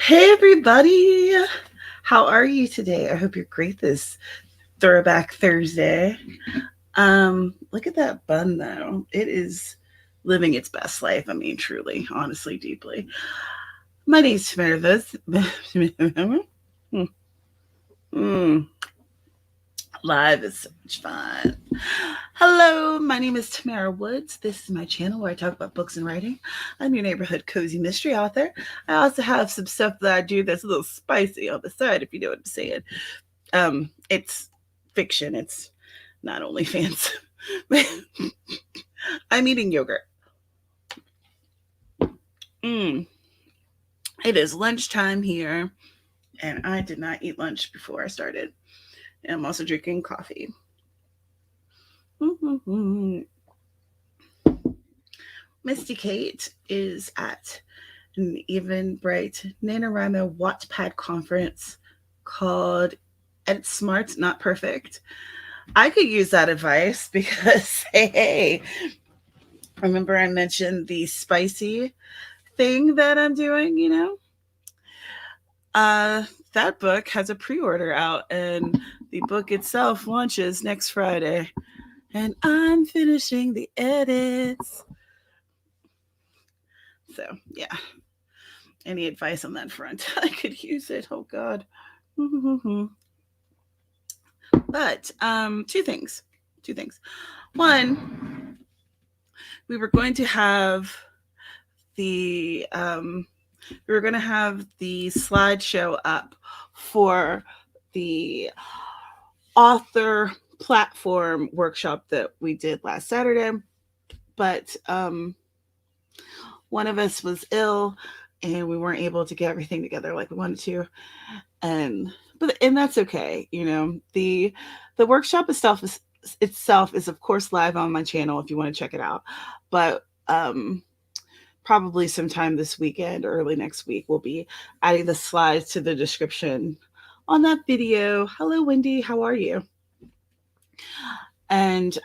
Hey everybody, how are you today? I hope you're great this Throwback Thursday. Look at that bun though. It is living its best life. I mean, truly, honestly, deeply. My name's Tamara. Mm, Live is so much fun. Hello, my name is Tamara Woods. This is my channel where I talk about books and writing. I'm your neighborhood cozy mystery author. I also have some stuff that I do that's a little spicy on the side, if you know what I'm saying. It's fiction. It's not OnlyFans. I'm eating yogurt. Mm, it is lunchtime here, and I did not eat lunch before I started. And I'm also drinking coffee. Mm-hmm. Misty Kate is at an Even Bright NaNoWriMo Wattpad conference called Edit Smart, Not Perfect. I could use that advice because, hey, remember I mentioned the spicy thing that I'm doing, Uh, that book has a pre-order out and the book itself launches next Friday. And I'm finishing the edits. So, yeah. Any advice on that front? I could use it. Oh God. But two things. Two things. One, we were going to have the slideshow up for the author platform workshop that we did last Saturday, but one of us was ill and we weren't able to get everything together like we wanted to, and that's okay. The workshop itself is of course live on my channel if you want to check it out, but probably sometime this weekend or early next week we'll be adding the slides to the description on that video. Hello Wendy, how are you? And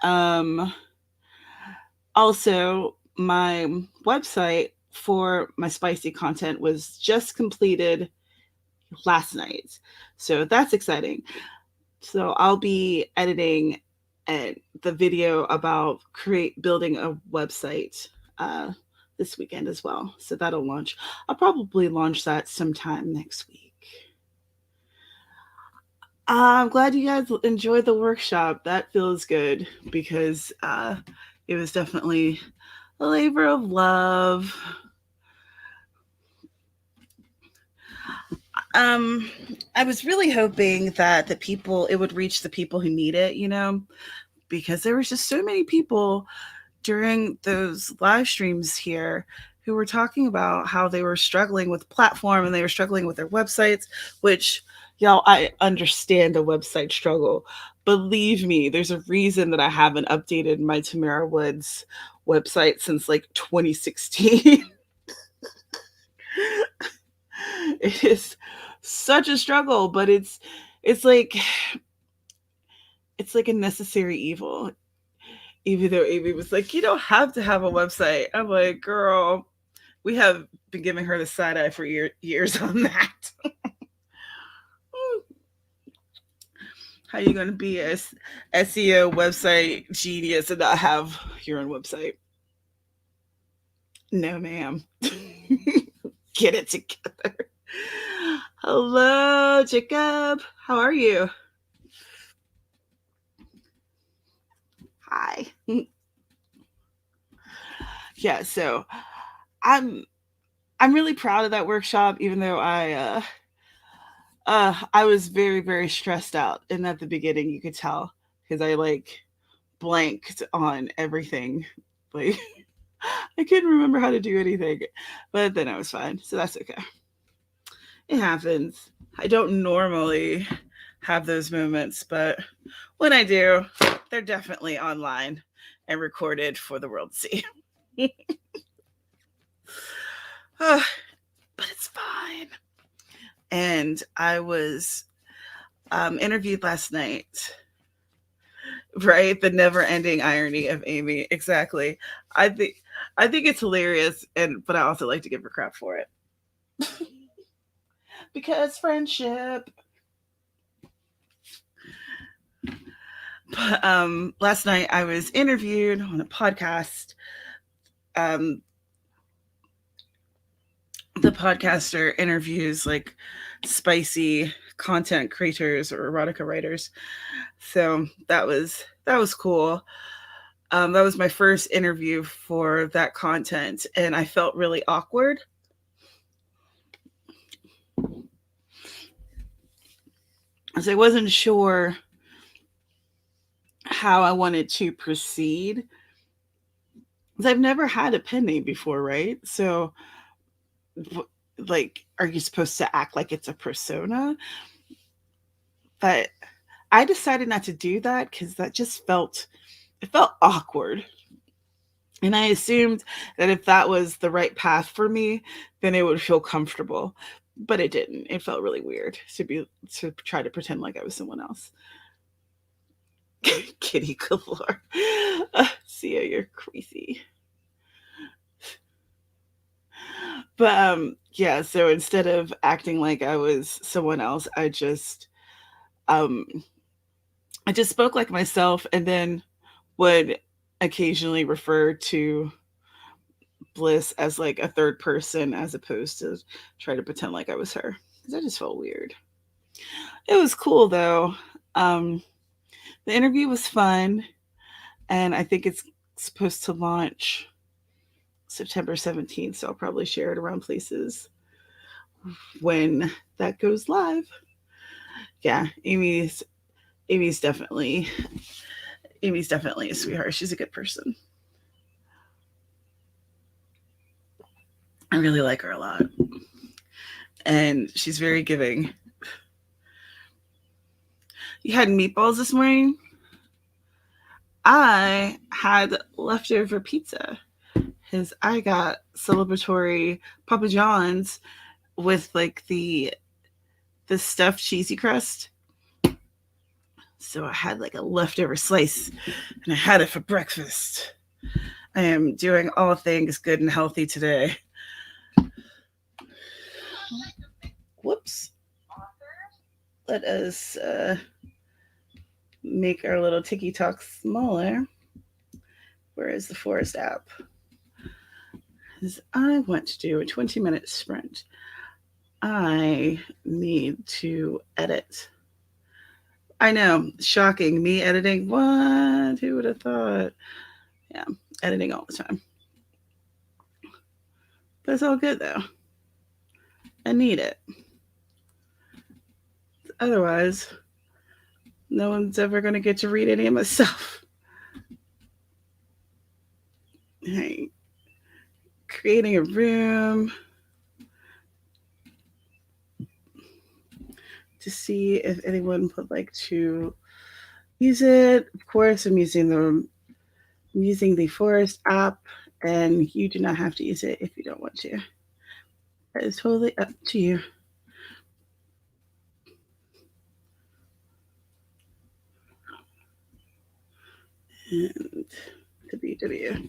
also my website for my spicy content was just completed last night, so that's exciting. So I'll be editing the video about building a website this weekend as well. So that'll launch. I'll probably launch that sometime next week. I'm glad you guys enjoyed the workshop. That feels good because it was definitely a labor of love. I was really hoping that it would reach the people who need it, because there was just so many people during those live streams here who were talking about how they were struggling with platform and they were struggling with their websites, which, y'all, I understand a website struggle. Believe me, there's a reason that I haven't updated my Tamara Woods website since like 2016. It is such a struggle, but it's like a necessary evil. Even though Amy was like, you don't have to have a website. I'm like, girl, we have been giving her the side eye for years on that. How are you going to be a SEO website genius and not have your own website? No, ma'am. Get it together. Hello, Jacob. How are you? Hi. Yeah, so I'm really proud of that workshop, even though I was very, very stressed out. And at the beginning, you could tell because I like blanked on everything. Like, I couldn't remember how to do anything, but then I was fine. So that's okay. It happens. I don't normally have those moments, but when I do, they're definitely online and recorded for the world to see. But it's fine. And I was interviewed last night. Right, the never-ending irony of Amy. Exactly. I think it's hilarious, but I also like to give her crap for it. because friendship. But last night I was interviewed on a podcast. Um, the podcaster interviews like spicy content creators or erotica writers. So that was cool. That was my first interview for that content, and I felt really awkward. As I wasn't sure how I wanted to proceed. Because I've never had a pen name before, right? So, like, are you supposed to act like it's a persona? But I decided not to do that because that just felt awkward. And I assumed that if that was the right path for me, then it would feel comfortable. But it didn't. It felt really weird to try to pretend like I was someone else. Kitty galore. Sia, you're crazy. But yeah, so instead of acting like I was someone else, um I just spoke like myself and then would occasionally refer to Bliss as like a third person as opposed to try to pretend like I was her. Because I just felt weird. It was cool though. Um the interview was fun, and I think it's supposed to launch September 17th, so I'll probably share it around places when that goes live. Yeah, Amy's definitely Amy's definitely a sweetheart. She's a good person. I really like her a lot. And she's very giving. You had meatballs this morning? I had leftover pizza. Because I got celebratory Papa John's with like the stuffed cheesy crust. So I had like a leftover slice and I had it for breakfast. I am doing all things good and healthy today. Whoops. Let us make our little Tiki Talk smaller. Where is the Forest app? Because I want to do a 20-minute sprint. I need to edit. I know, shocking. Me editing. What? Who would have thought? Yeah, editing all the time. But it's all good though. I need it. Otherwise, no one's ever going to get to read any of my stuff. Hey, creating a room to see if anyone would like to use it. Of course, I'm using the Forest app, and you do not have to use it if you don't want to. That is totally up to you. And WW.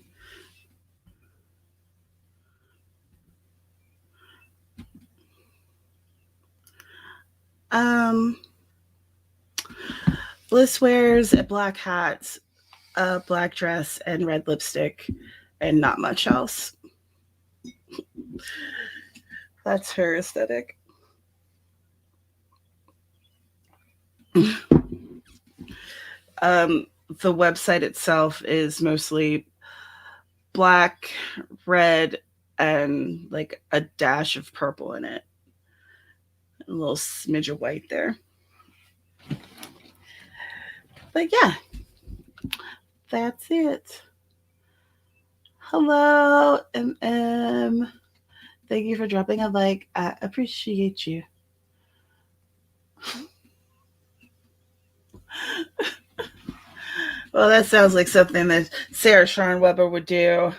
Um, Bliss wears a black hat, a black dress, and red lipstick, and not much else. That's her aesthetic. The website itself is mostly black, red, and like a dash of purple in it. A little smidge of white there. But yeah, that's it. Hello, MM. Thank you for dropping a like. I appreciate you. Well, that sounds like something that Sarah Sharon Weber would do.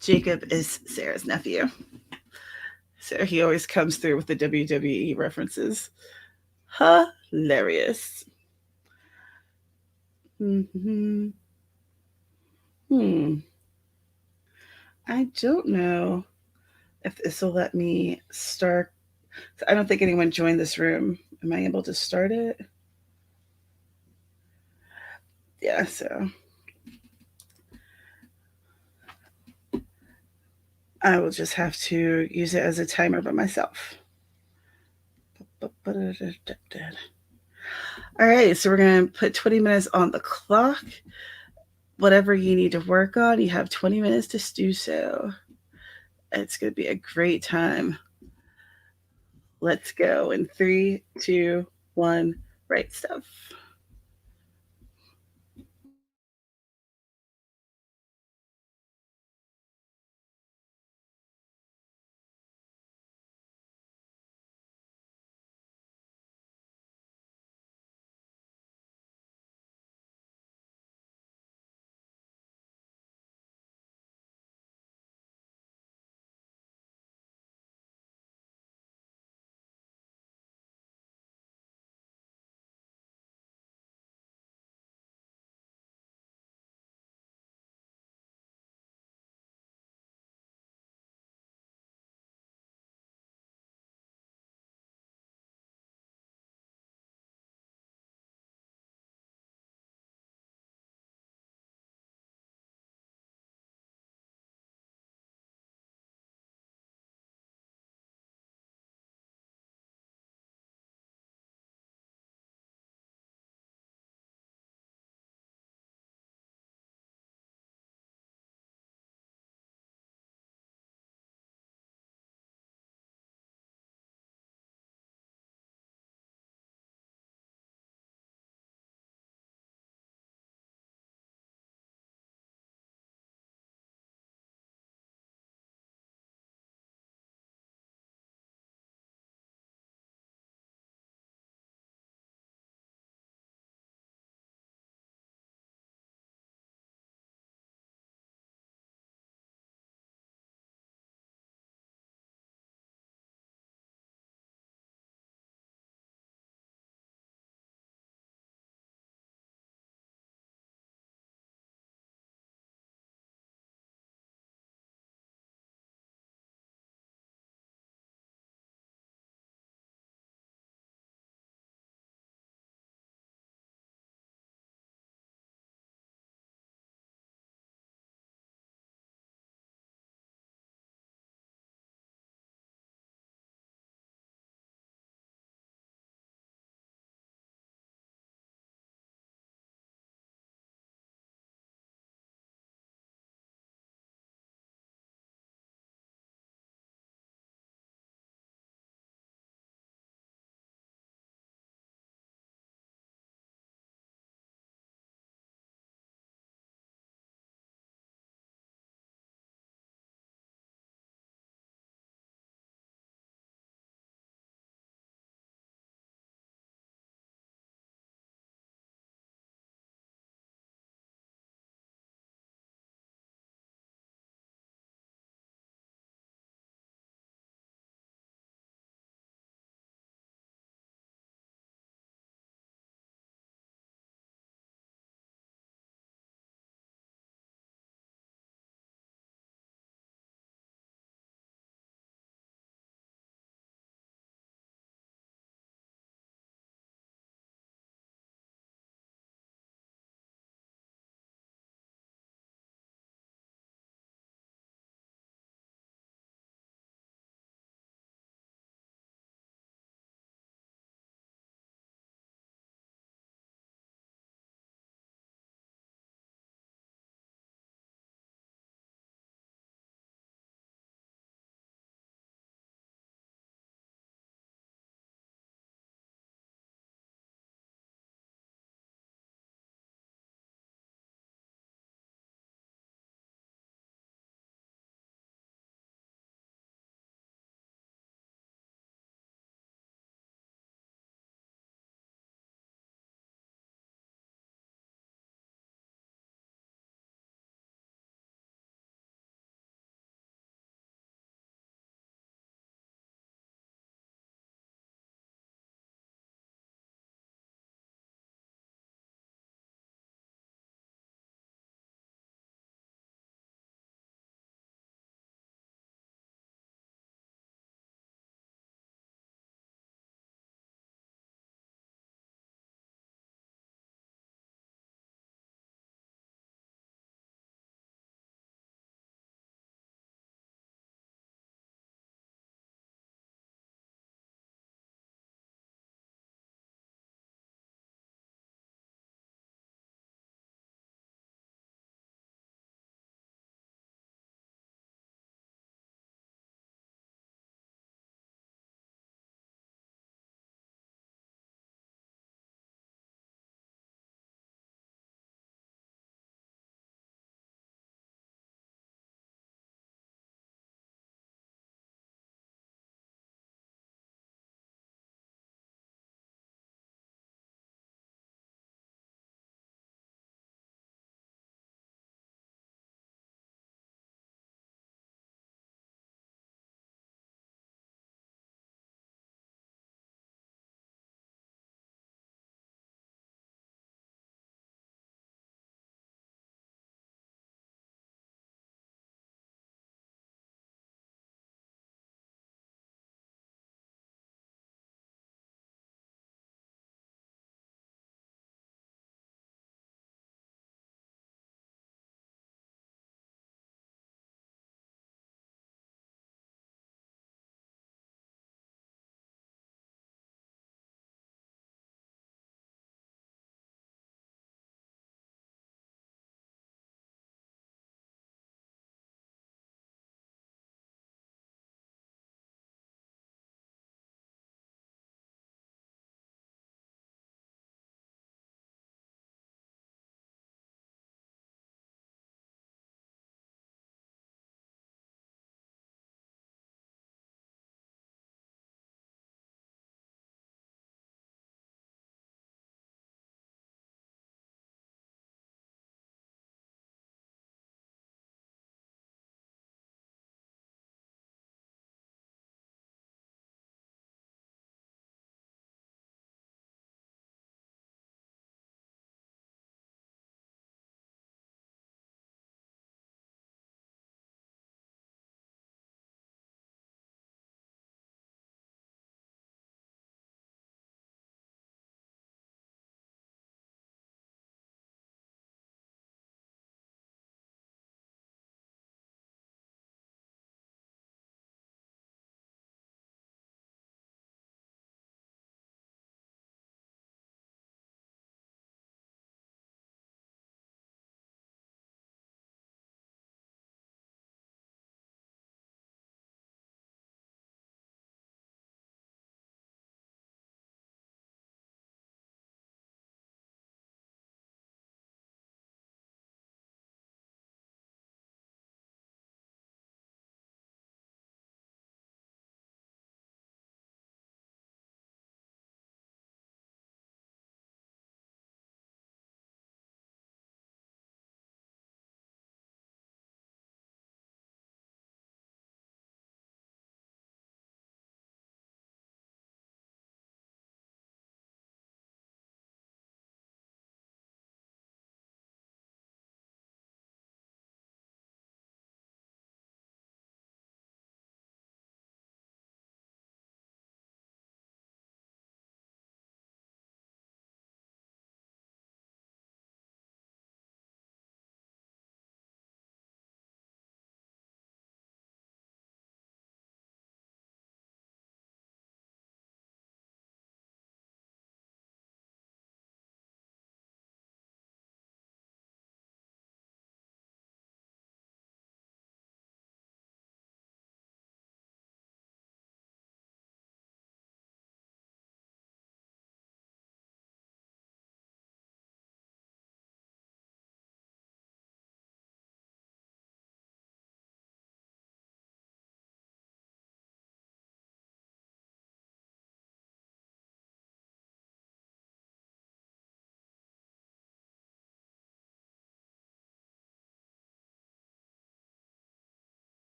Jacob is Sarah's nephew. So he always comes through with the WWE references. Hilarious. Mm-hmm. Hmm. I don't know if this will let me start. I don't think anyone joined this room. Am I able to start it? Yeah, so I will just have to use it as a timer by myself. All right, so we're going to put 20 minutes on the clock. Whatever you need to work on, you have 20 minutes to do so. It's going to be a great time. Let's go in 3, 2, 1, write stuff.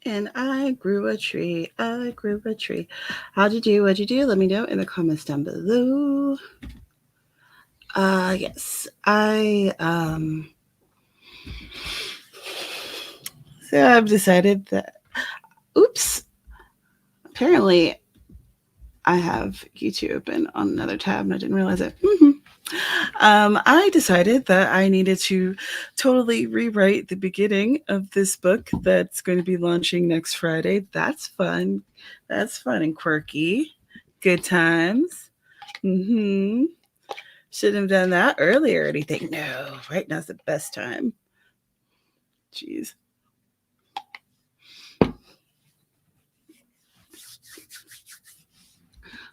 And I grew a tree. I grew a tree. How'd you do? What'd you do? Let me know in the comments down below. Yes. So I've decided that oops. Apparently I have YouTube open on another tab and I didn't realize it. I decided that I needed to totally rewrite the beginning of this book that's going to be launching next Friday. That's fun. That's fun and quirky. Good times. Mm-hmm. Should have done that earlier or anything. No, right now's the best time. Jeez.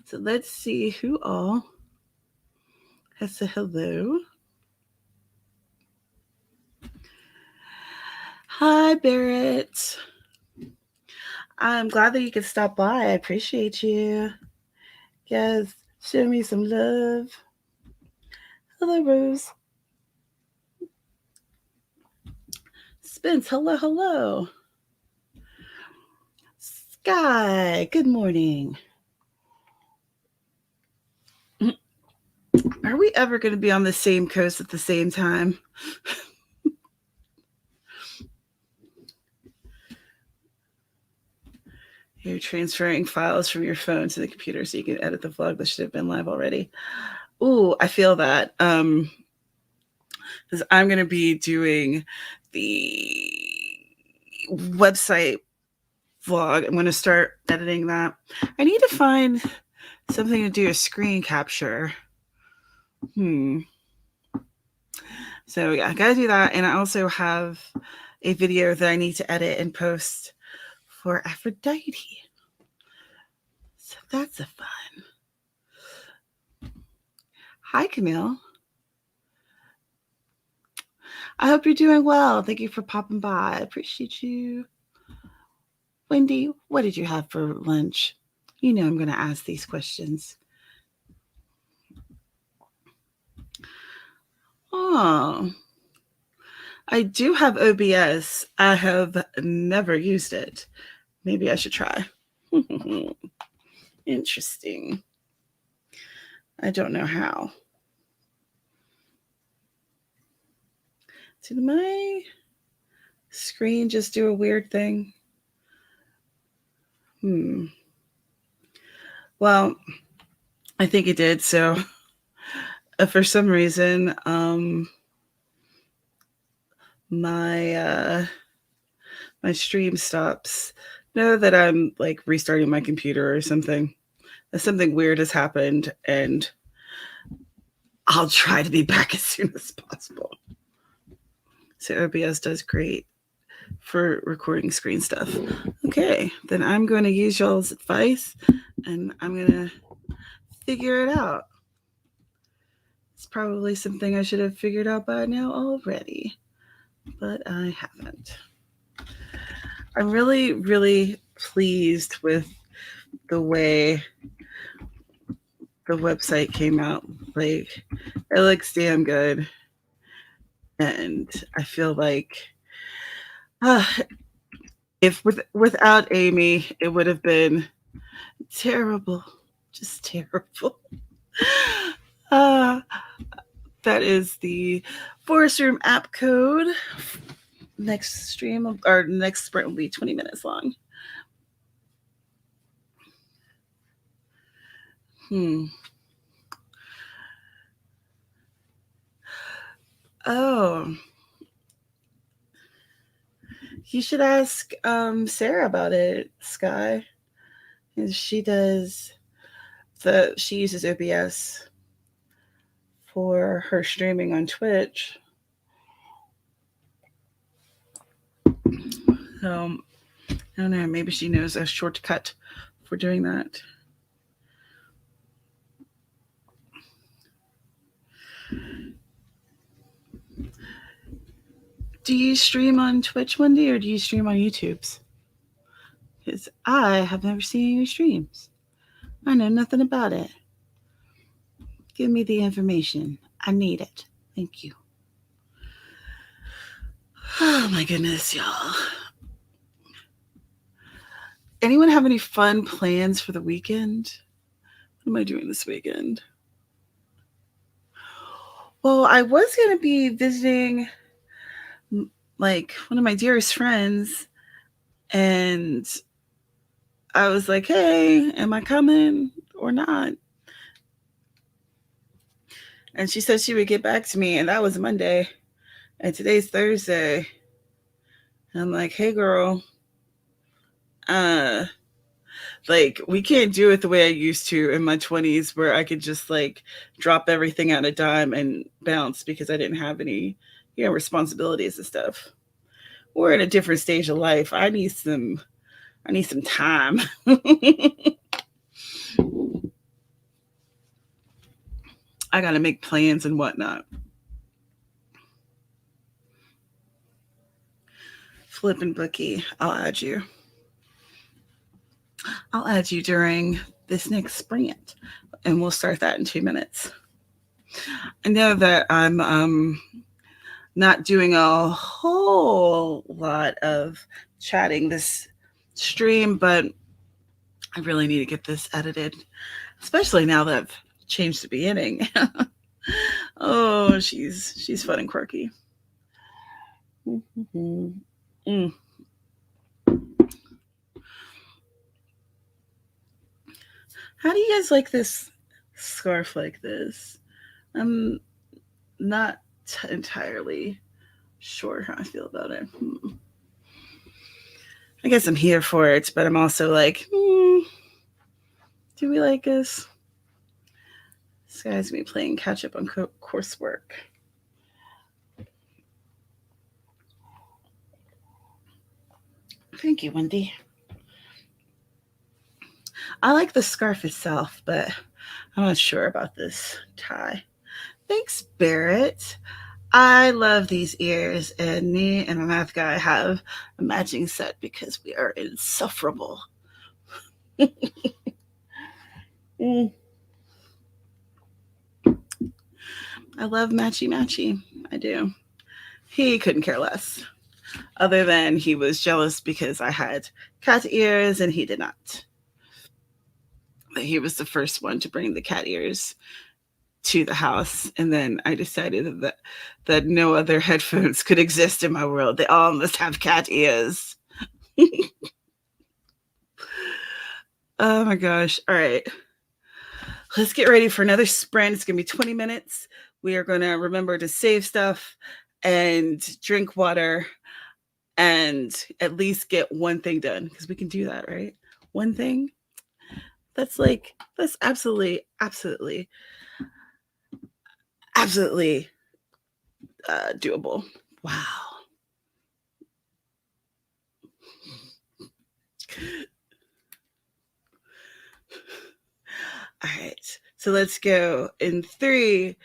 So let's see who all has said hello. Hi, Barrett. I'm glad that you could stop by. I appreciate you. Yes, show me some love. Hello, Rose. Spence, hello, hello. Sky, good morning. Are we ever going to be on the same coast at the same time? You're transferring files from your phone to the computer so you can edit the vlog that should have been live already. Ooh, I feel that. Because I'm going to be doing the website vlog. I'm going to start editing that. I need to find something to do a screen capture. So yeah, I gotta do that. And I also have a video that I need to edit and post for Aphrodite. So that's a fun. Hi, Camille. I hope you're doing well. Thank you for popping by. I appreciate you. Wendy, what did you have for lunch? You know I'm going to ask these questions. Oh, I do have OBS. I have never used it. Maybe I should try. Interesting. I don't know how. Did my screen just do a weird thing? Well, I think it did. So for some reason, my stream stops. Know that I'm like restarting my computer or something. Something weird has happened, and I'll try to be back as soon as possible. So OBS does great for recording screen stuff. Okay, then I'm going to use y'all's advice, and I'm going to figure it out. It's probably something I should have figured out by now already, but I haven't. I'm really, really pleased with the way the website came out. Like, it looks damn good. And I feel like if without Amy, it would have been terrible. Just terrible. That is the Forest Room app code. Next stream or next sprint will be 20 minutes long. Oh, you should ask Sarah about it, Sky. She does she uses OBS for her streaming on Twitch. So I don't know, maybe she knows a shortcut for doing that. Do you stream on Twitch, Wendy, or do you stream on YouTube's? Because I have never seen your streams. I know nothing about it. Give me the information. I need it. Thank you. Oh my goodness, y'all. Anyone have any fun plans for the weekend? What am I doing this weekend? Well, I was going to be visiting like one of my dearest friends, and I was like, "Hey, am I coming or not?" And she said she would get back to me, and that was Monday, and today's Thursday. And I'm like, "Hey, girl, uh, like we can't do it the way I used to in my 20s, where I could just like drop everything on a dime and bounce because I didn't have any, responsibilities and stuff. We're in a different stage of life. I need some time." I got to make plans and whatnot. Flippin' Bookie, I'll add you. I'll add you during this next sprint, and we'll start that in 2 minutes. I know that I'm not doing a whole lot of chatting this stream, but I really need to get this edited, especially now that I've changed the beginning. Oh, she's fun and quirky. Mm. How do you guys like this scarf like this? I'm not entirely sure how I feel about it. I guess I'm here for it, but I'm also like, do we like this? This guy's me playing catch up on coursework. Thank you, Wendy. I like the scarf itself, but I'm not sure about this tie. Thanks, Barrett. I love these ears, and me and my math guy have a matching set because we are insufferable. Mm. I love matchy matchy. I do. He couldn't care less, other than he was jealous because I had cat ears and he did not. He was the first one to bring the cat ears to the house, and then I decided that no other headphones could exist in my world. They all must have cat ears. Oh my gosh. All right. Let's get ready for another sprint. It's going to be 20 minutes. We are going to remember to save stuff and drink water and at least get one thing done, because we can do that, right? One thing. That's absolutely, absolutely, absolutely doable. Wow. All right. So let's go in 3,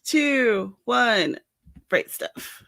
2, 1. Bright stuff.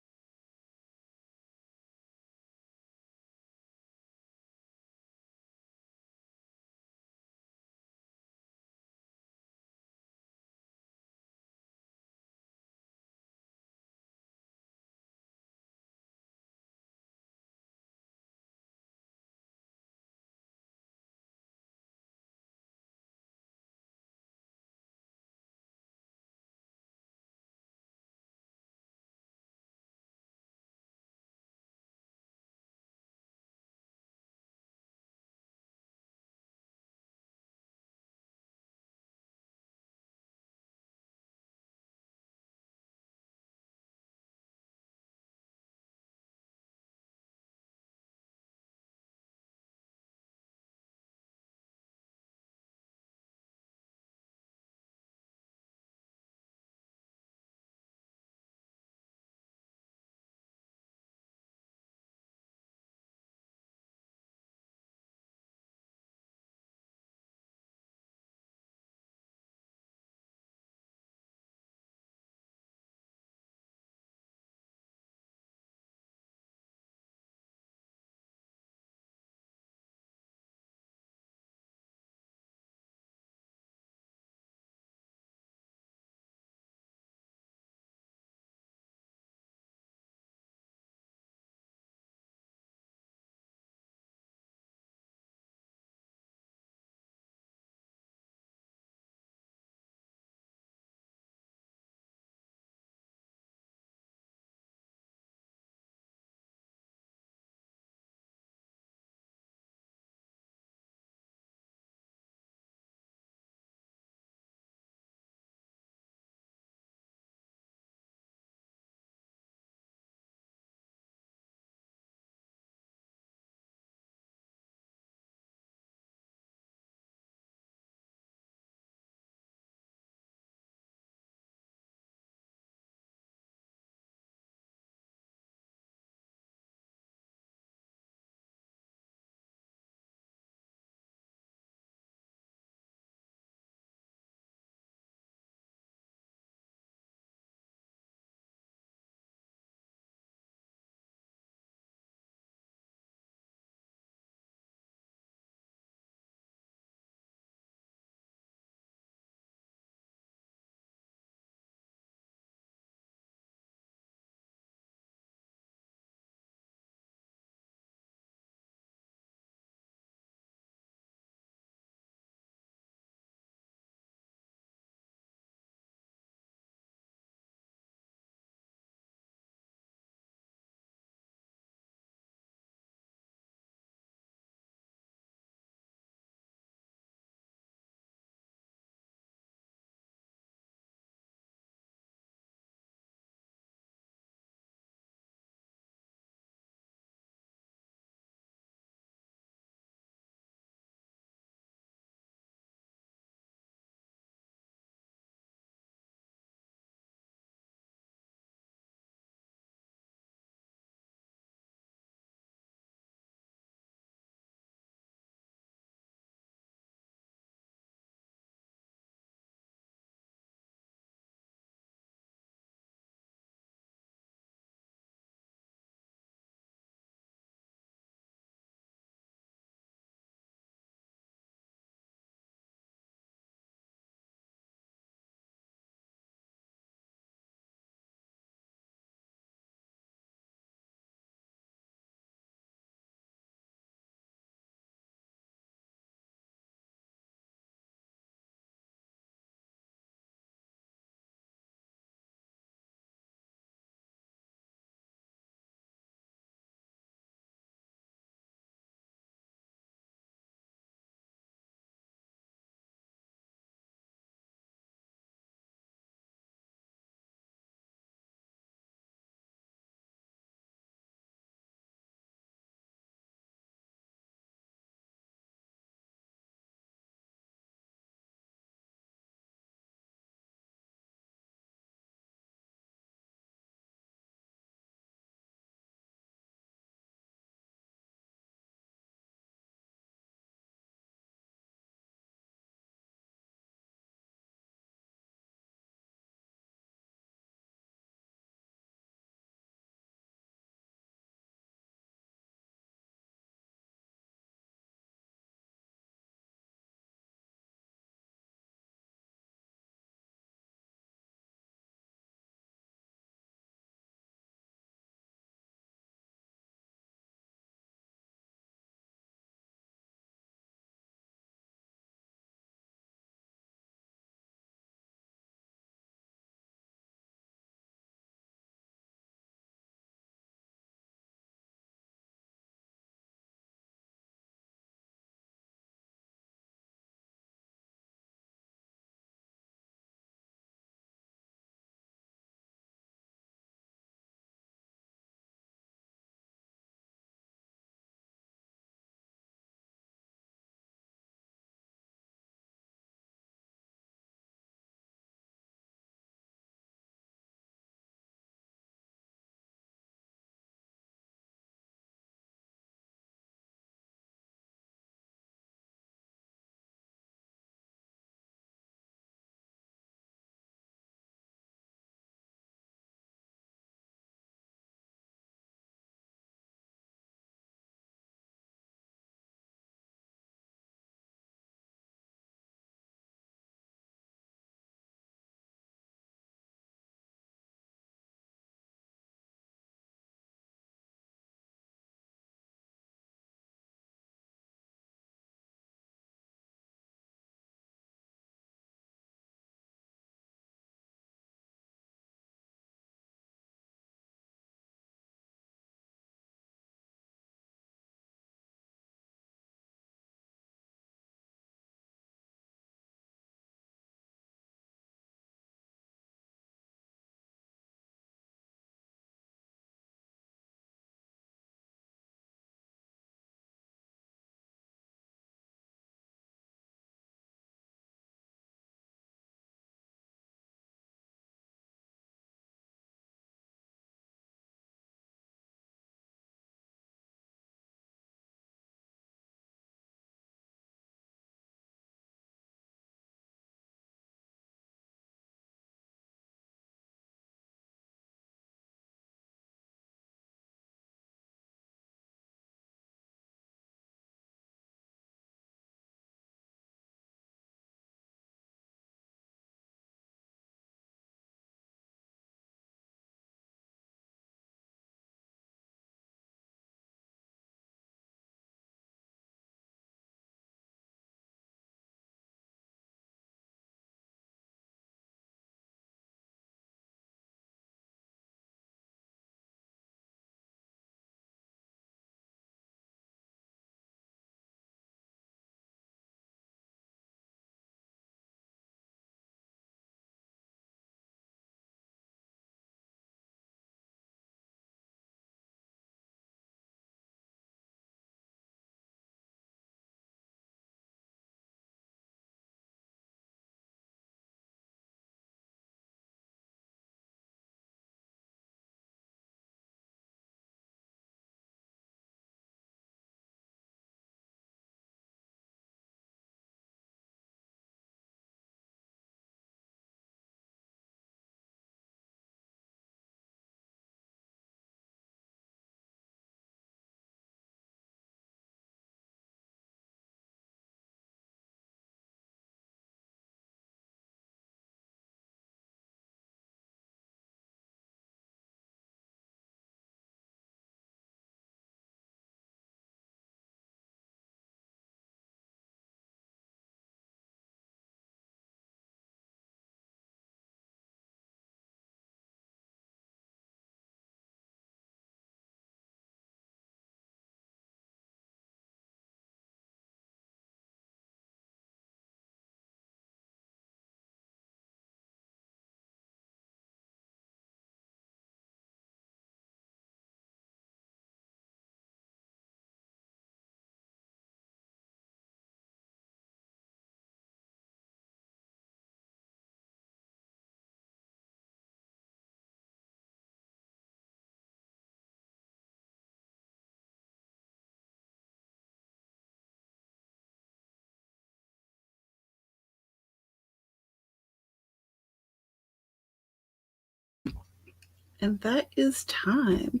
And that is time.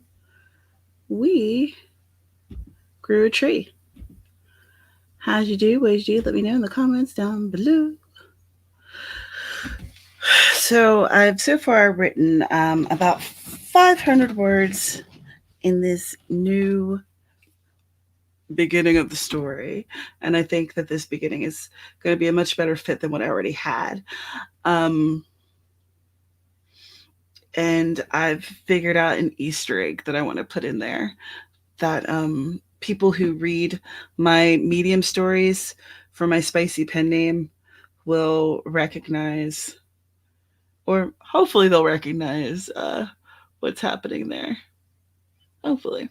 We grew a tree. How'd you do? What'd you do? Let me know in the comments down below. So I've so far written about 500 words in this new beginning of the story, and I think that this beginning is going to be a much better fit than what I already had. And I've figured out an Easter egg that I want to put in there that people who read my medium stories for my spicy pen name will recognize, or hopefully they'll recognize what's happening there. Hopefully.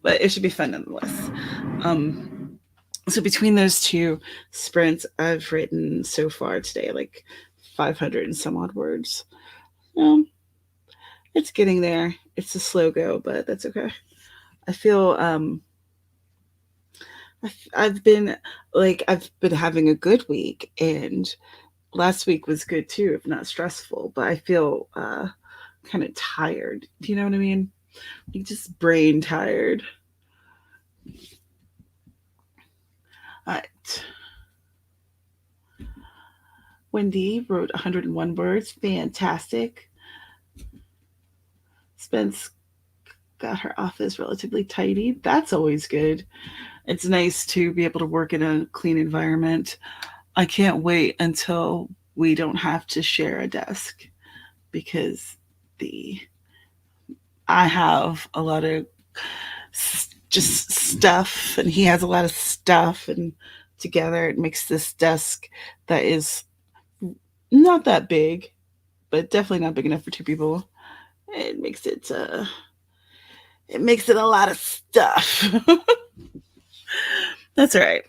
But it should be fun nonetheless. So between those two sprints, I've written so far today like 500 and some odd words. It's getting there. It's a slow go, but that's okay. I feel I've been having a good week, and last week was good too, if not stressful. But I feel kind of tired. Do you know what I mean? Like just brain tired. Wendy wrote 101 words. Fantastic. Spence got her office relatively tidy. That's always good. It's nice to be able to work in a clean environment. I can't wait until we don't have to share a desk, because I have a lot of just stuff and he has a lot of stuff, and together it makes this desk that is not that big, but definitely not big enough for two people. It makes it a lot of stuff. That's all right.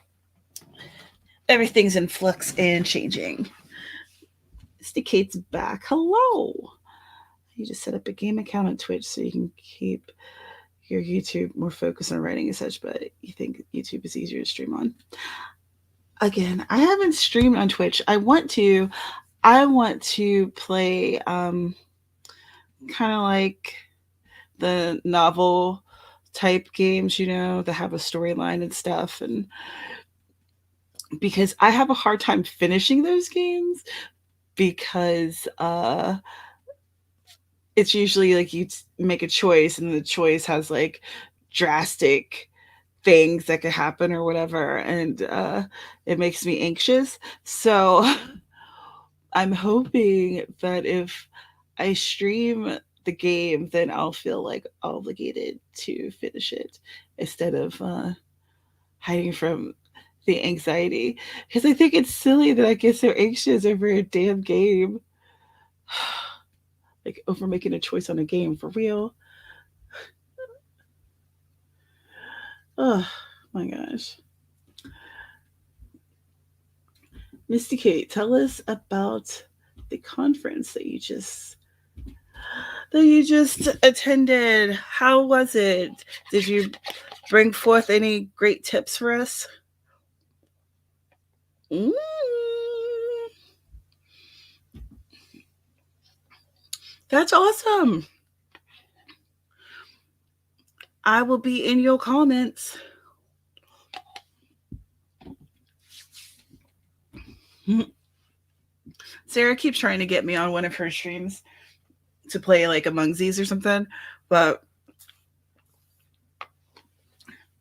Everything's in flux and changing. Misty Kate's back. Hello. You just set up a game account on Twitch so you can keep your YouTube more focused on writing and such, but you think YouTube is easier to stream on. Again, I haven't streamed on Twitch. I want to play kind of like the novel type games, that have a storyline and stuff, and because I have a hard time finishing those games, because it's usually like you make a choice and the choice has like drastic things that could happen or whatever, and it makes me anxious. So I'm hoping that if I stream the game, then I'll feel like obligated to finish it instead of hiding from the anxiety, because I think it's silly that I get so anxious over a damn game. Like over making a choice on a game, for real. Oh my gosh. Misty Kate, tell us about the conference that you just attended. How was it? Did you bring forth any great tips for us? That's awesome. I will be in your comments. Sarah keeps trying to get me on one of her streams to play like Among These or something, but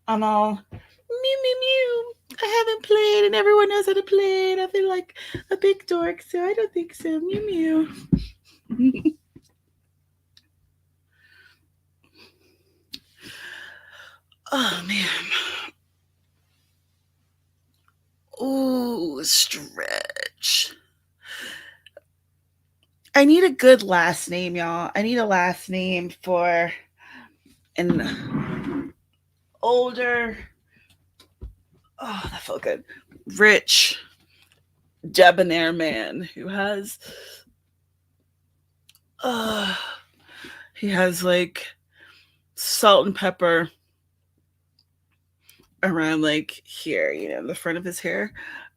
I'm all mew. I haven't played, and everyone knows how to play, and I feel like a big dork, so I don't think so. Mew. Oh man. Ooh, stretch. I need a good last name, y'all. I need a last name for an older, that felt good, rich, debonair man who has, he has like salt and pepper around like here, the front of his hair,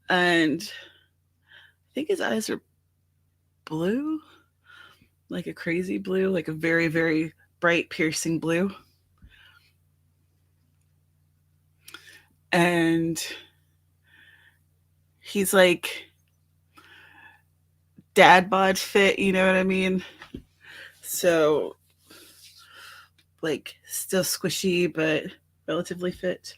and I think his eyes are blue. like a crazy blue, like a very, very bright, piercing blue. And he's like dad bod fit, you know what I mean? So, like, still squishy, but relatively fit.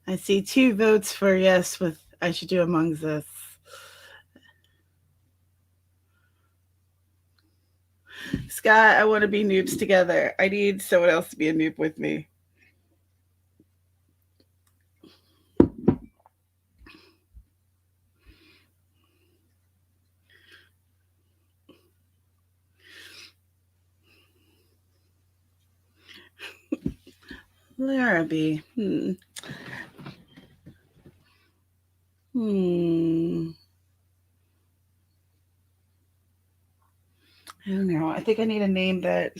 I see 2 votes for yes with I should do Among Us. Scott, I want to be noobs together. I need someone else to be a noob with me. Larrabee. I don't know. I think I need a name that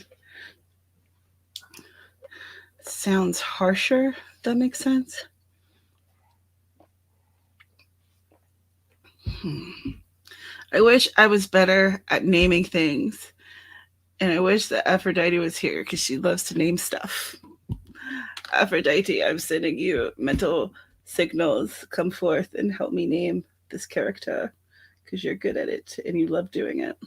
sounds harsher. If that makes sense. I wish I was better at naming things. And I wish that Aphrodite was here because she loves to name stuff. Aphrodite, I'm sending you mental signals. Come forth and help me name this character because you're good at it and you love doing it.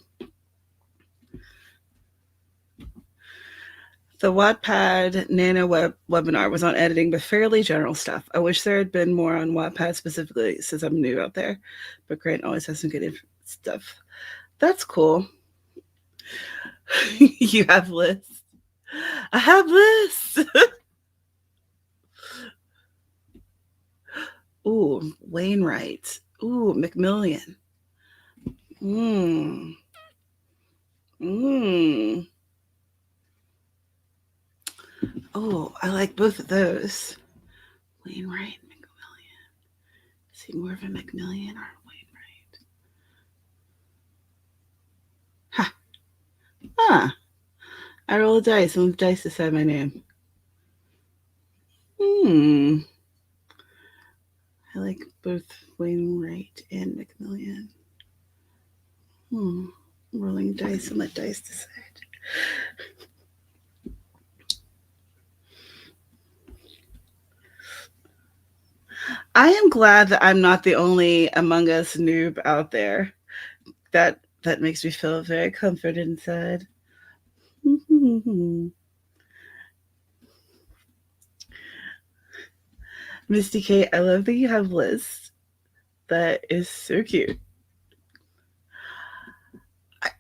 The Wattpad Nano webinar was on editing, but fairly general stuff. I wish there had been more on Wattpad specifically, since I'm new out there. But Grant always has some good stuff. That's cool. You have lists. I have lists. Ooh, Wainwright. Ooh, Macmillan. Oh, I like both of those. Wainwright, Macmillan. Is he more of a Macmillan or Wainwright? Ha! I roll a dice and the dice decide my name. I like both Wainwright and Macmillan. Rolling dice and let dice decide. I am glad that I'm not the only Among Us noob out there. That makes me feel very comforted inside. Misty Kate, I love that you have lists. That is so cute.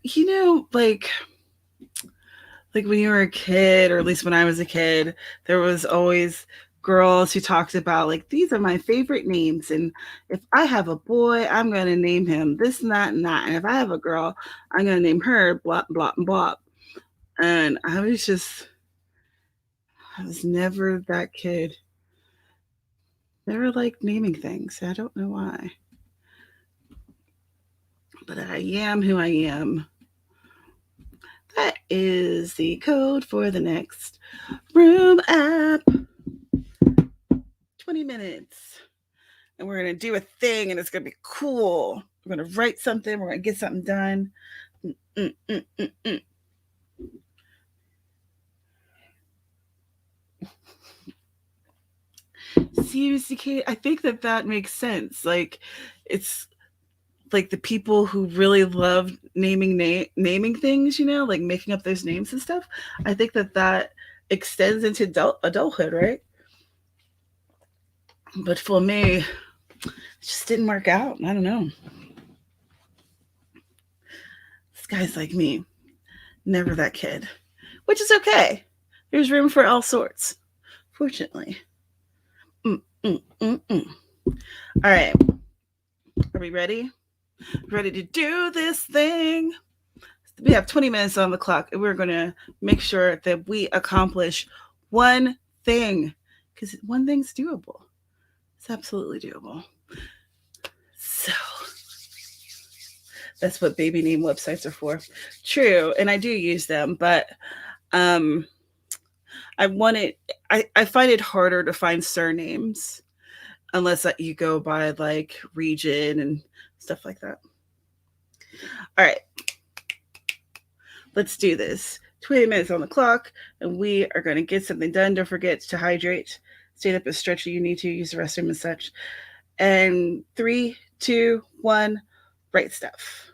You know, like when you were a kid, or at least when I was a kid, there was always girls who talked about like, these are my favorite names, and if I have a boy, I'm going to name him this and that and that, and if I have a girl, I'm going to name her blah blah and blah. And I was never that kid. Never liked naming things. I don't know why, but I am who I am. That is the code for the next room app. 20 minutes. And we're going to do a thing, and it's going to be cool. We're going to write something. We're going to get something done. Seriously, Kate, I think that makes sense. Like, it's like the people who really love naming things, you know, like making up those names and stuff. I think that extends into adulthood, right? But for me, it just didn't work out. I don't know. This guy's like me, never that kid, which is okay. There's room for all sorts, fortunately. All right. Are we ready? Ready to do this thing? We have 20 minutes on the clock, and we're going to make sure that we accomplish one thing, because one thing's doable. It's absolutely doable. So That's what baby name websites are for. True, and I do use them, but um, I want it. I find it harder to find surnames unless you go by like region and stuff like that. All right, let's do this. 20 minutes on the clock, and we are going to get something done. Don't forget to hydrate, stand up and stretch if you need to, use the restroom and such. And 3, 2, 1, write stuff.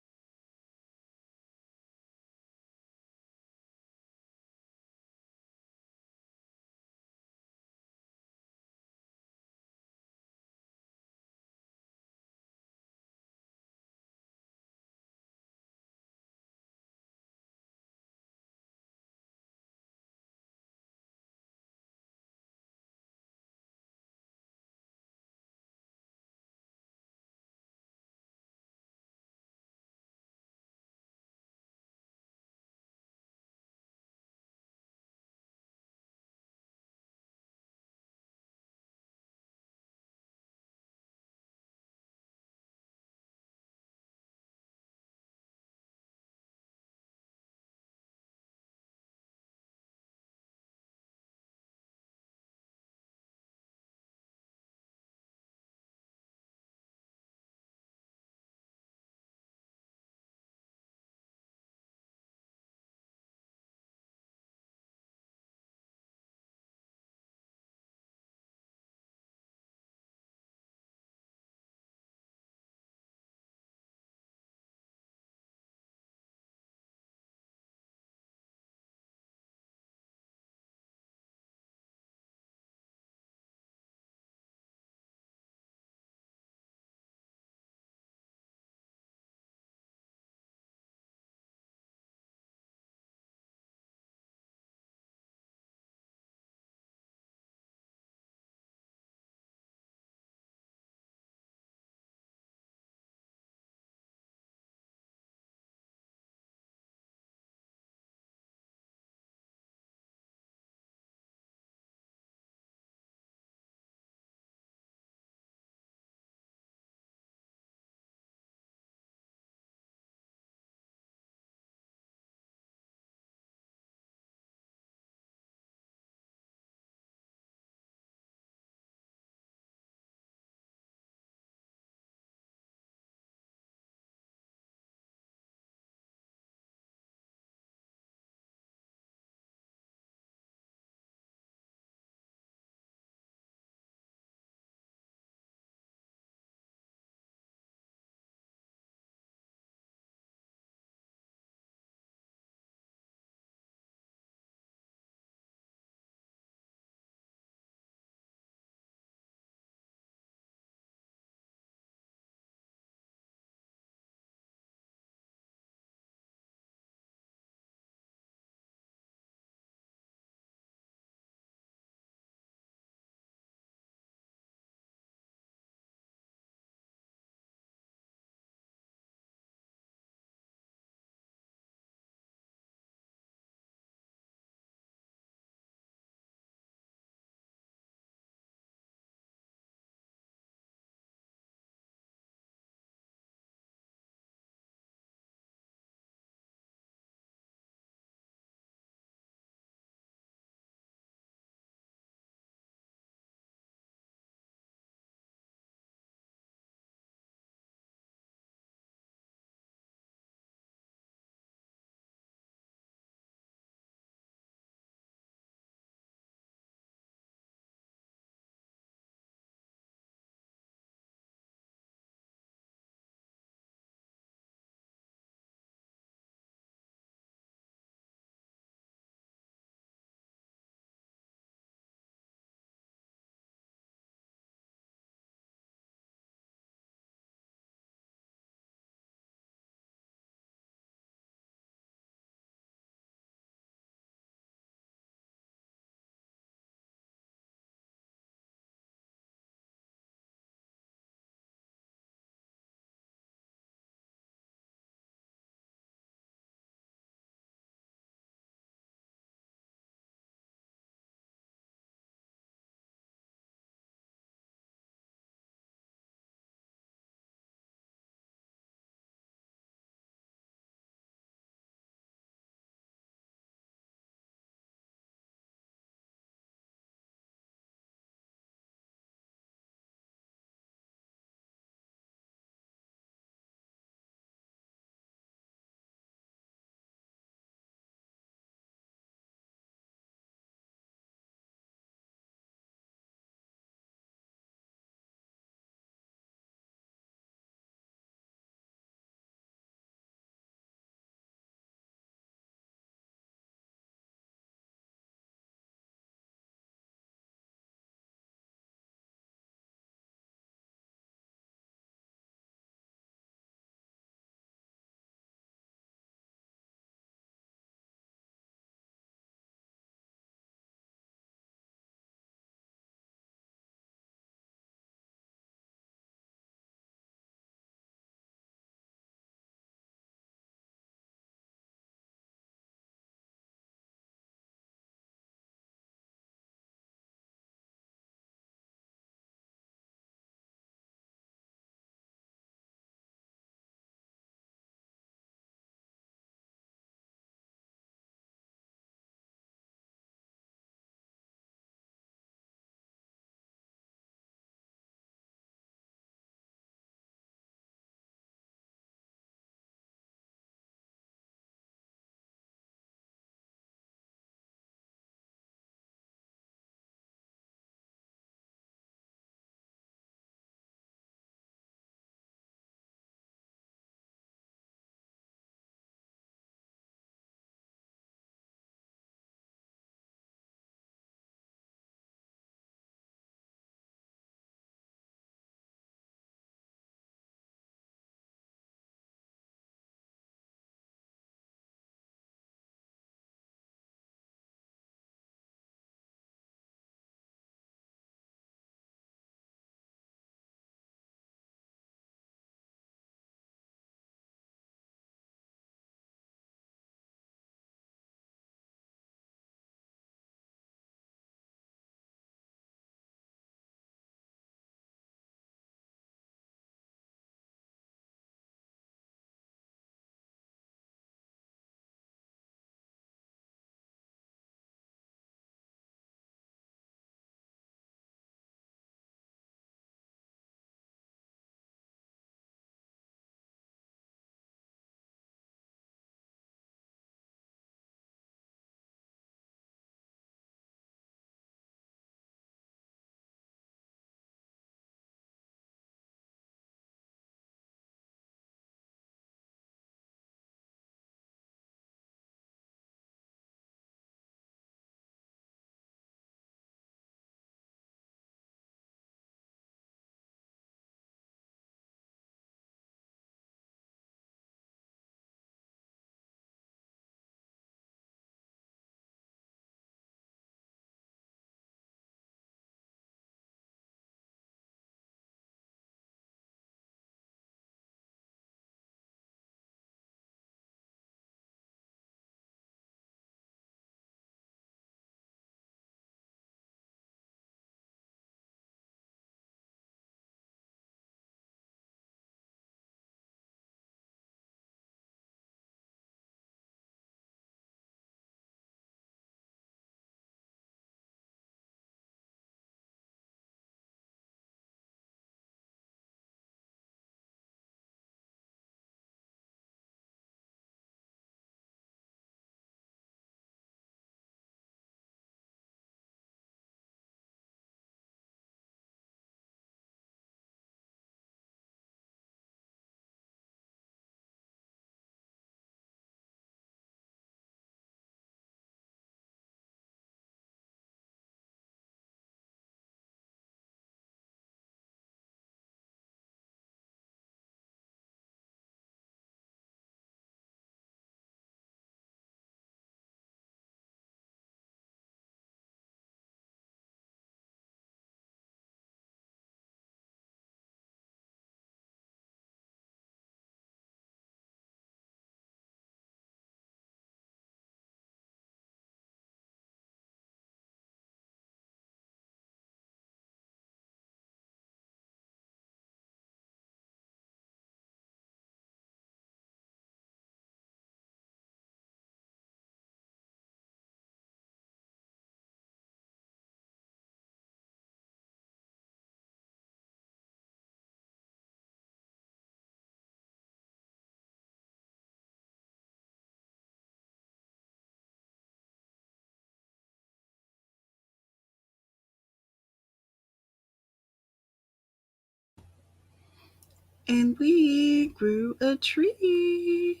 And we grew a tree.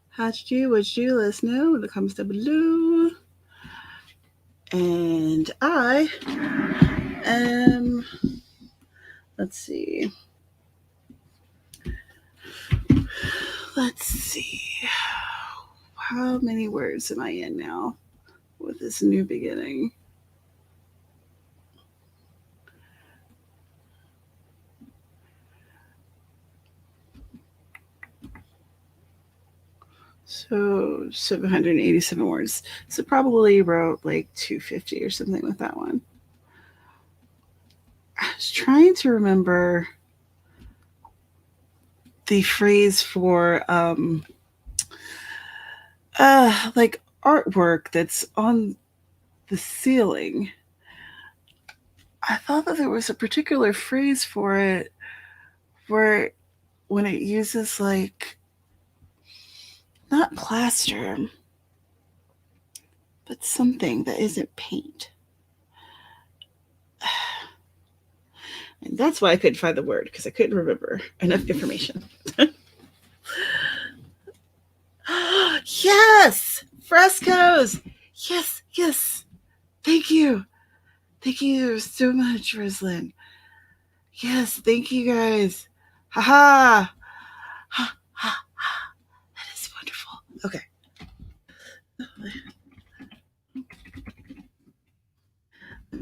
How'd you do? What'd you do? Let us know in the comments down below. And I am, let's see. Let's see. How many words am I in now with this new beginning? So 787 words. So probably wrote like 250 or something with that one. I was trying to remember the phrase for like artwork that's on the ceiling. I thought that there was a particular phrase for it where when it uses like not plaster, but something that isn't paint. And that's why I couldn't find the word, because I couldn't remember enough information. Yes! Frescoes! Yes, yes. Thank you. Thank you so much, Roslyn. Yes, thank you guys. Ha ha. Ha ha ha. That is wonderful. Okay. Let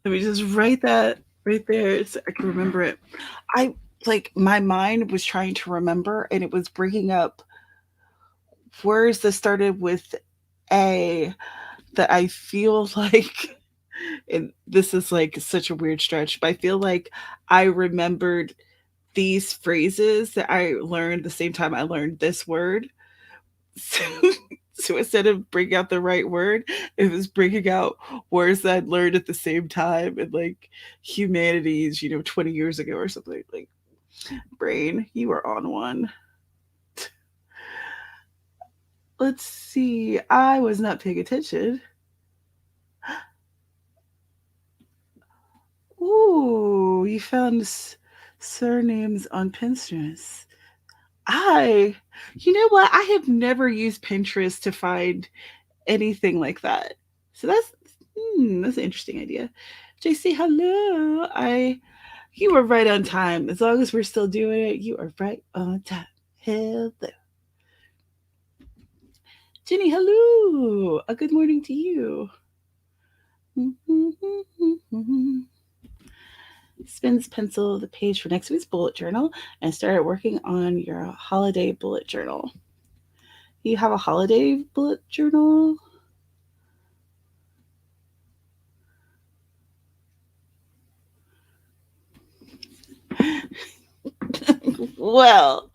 me just write that right there so I can remember it. I like my mind was trying to remember and it was bringing up words that started with A that I feel like, and this is like such a weird stretch, but I feel like I remembered these phrases that I learned the same time I learned this word. So, so instead of bringing out the right word, it was bringing out words that I'd learned at the same time in like humanities, 20 years ago or something. Like, brain, you are on one. Let's see. I was not paying attention. Ooh, you found surnames on Pinterest. You know what? I have never used Pinterest to find anything like that. So that's an interesting idea. JC, hello. You are right on time. As long as we're still doing it, you are right on time. Hello. Jenny, hello. A good morning to you. Spins pencil the page for next week's bullet journal and started working on your holiday bullet journal. You have a holiday bullet journal? Well,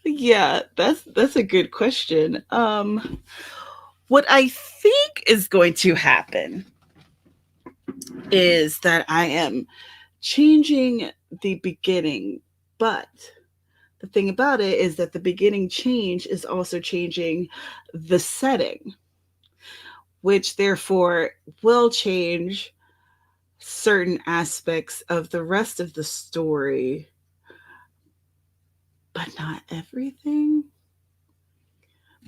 yeah, that's a good question. What I think is going to happen is that I am changing the beginning, but the thing about it is that the beginning change is also changing the setting, which therefore will change certain aspects of the rest of the story, but not everything.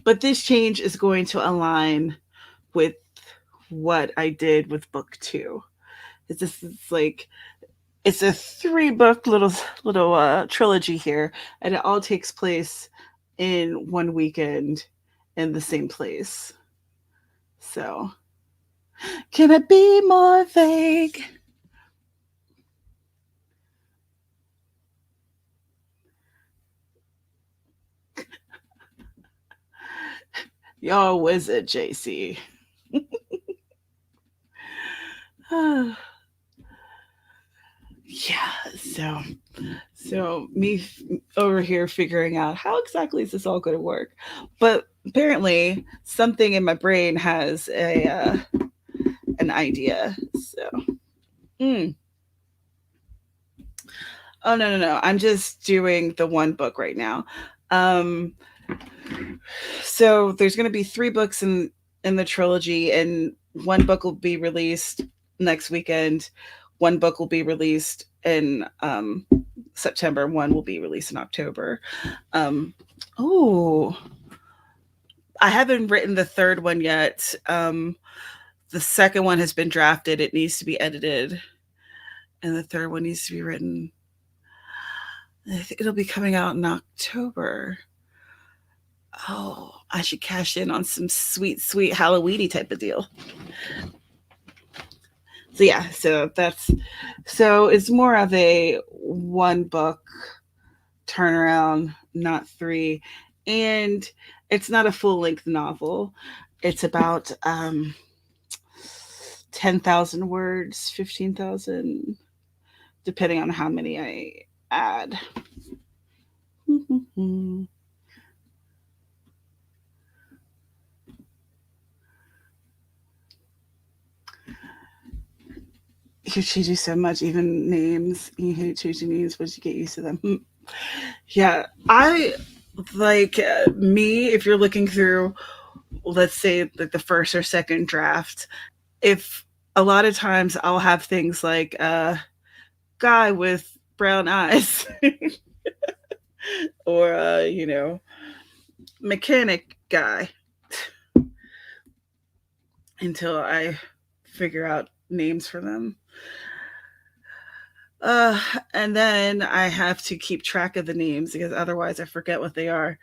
But this change is going to align with what I did with book 2. It's like it's a 3-book little trilogy here, and it all takes place in one weekend in the same place. So, can I be more vague? Y'all wizard, JC. Yeah, so me over here figuring out how exactly is this all going to work, but apparently something in my brain has an idea. So, oh no, I'm just doing the one book right now. So there's going to be 3 books in the trilogy, and one book will be released next weekend. One book will be released in September. One will be released in October. Oh, I haven't written the third one yet. The second one has been drafted. It needs to be edited. And the third one needs to be written. I think it'll be coming out in October. Oh, I should cash in on some sweet, sweet Halloweeny type of deal. So yeah, so it's more of a one book turnaround, not three. And it's not a full length novel. It's about 10,000 words, 15,000, depending on how many I add. You change you so much, even names. You hate changing names, but you get used to them. Yeah, I like me. If you're looking through, let's say like the first or second draft, if a lot of times I'll have things like guy with brown eyes or mechanic guy until I figure out names for them. And then I have to keep track of the names because otherwise I forget what they are.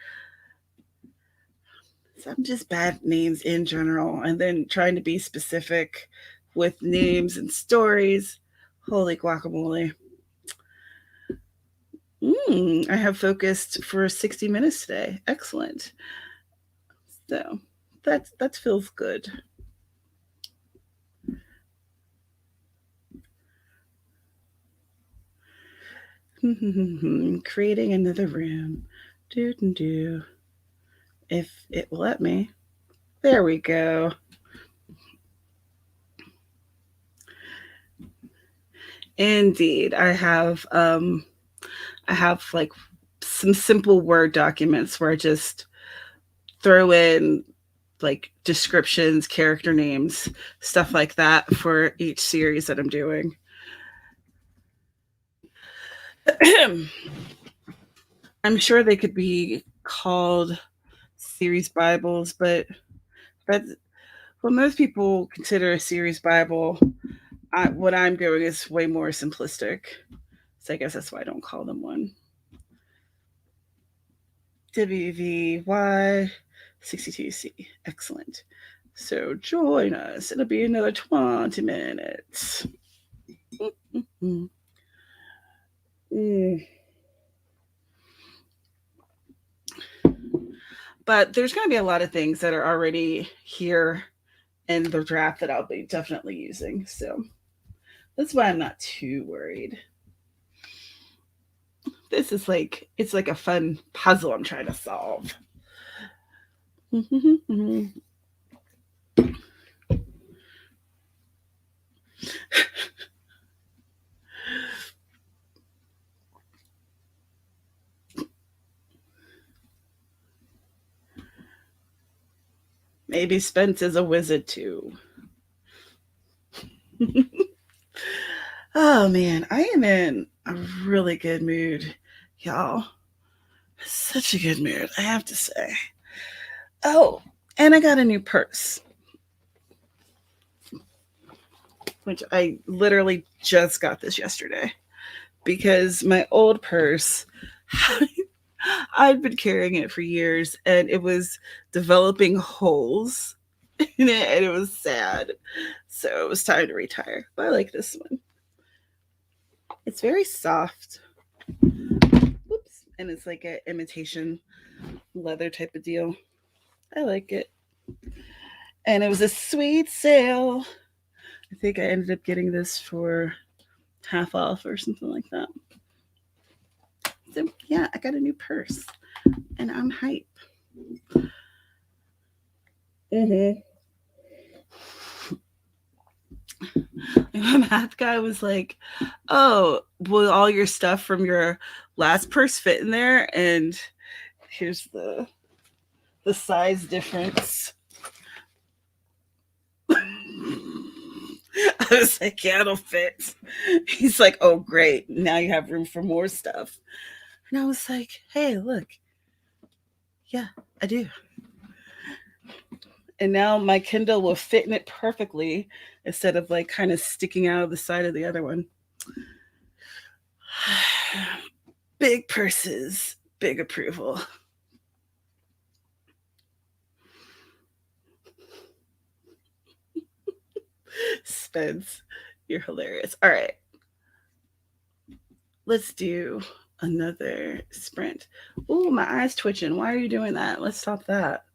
So I'm just bad names in general, and then trying to be specific with names and stories. Holy guacamole. I have focused for 60 minutes today. Excellent. So that feels good. Creating another room. Do. If it will let me. There we go. Indeed. I have like some simple Word documents where I just throw in like descriptions, character names, stuff like that for each series that I'm doing. I'm sure they could be called series Bibles, but that's what most people consider a series Bible. What I'm doing is way more simplistic. So I guess that's why I don't call them one. WVY62C. Excellent. So join us. It'll be another 20 minutes. But there's going to be a lot of things that are already here in the draft that I'll be definitely using. So that's why I'm not too worried. This is like, it's like a fun puzzle I'm trying to solve. Maybe Spence is a wizard too. Oh man, I am in a really good mood, y'all. Such a good mood, I have to say. Oh, and I got a new purse, which I literally just got this yesterday because my old purse, I'd been carrying it for years and it was developing holes in it and it was sad. So it was time to retire. But I like this one. It's very soft. Whoops. And it's like an imitation leather type of deal. I like it. And it was a sweet sale. I think I ended up getting this for half off or something like that. So yeah, I got a new purse and I'm hype. My math guy was like, "Oh, will all your stuff from your last purse fit in there?" And here's the size difference. I was like, yeah, it'll fit. He's like, oh, great. Now you have room for more stuff. And I was like, hey, look, yeah, I do. And now my Kindle will fit in it perfectly instead of like kind of sticking out of the side of the other one. Big purses, big approval. Spence, you're hilarious. All right, let's do another sprint. Ooh, my eye's twitching. Why are you doing that? Let's stop that.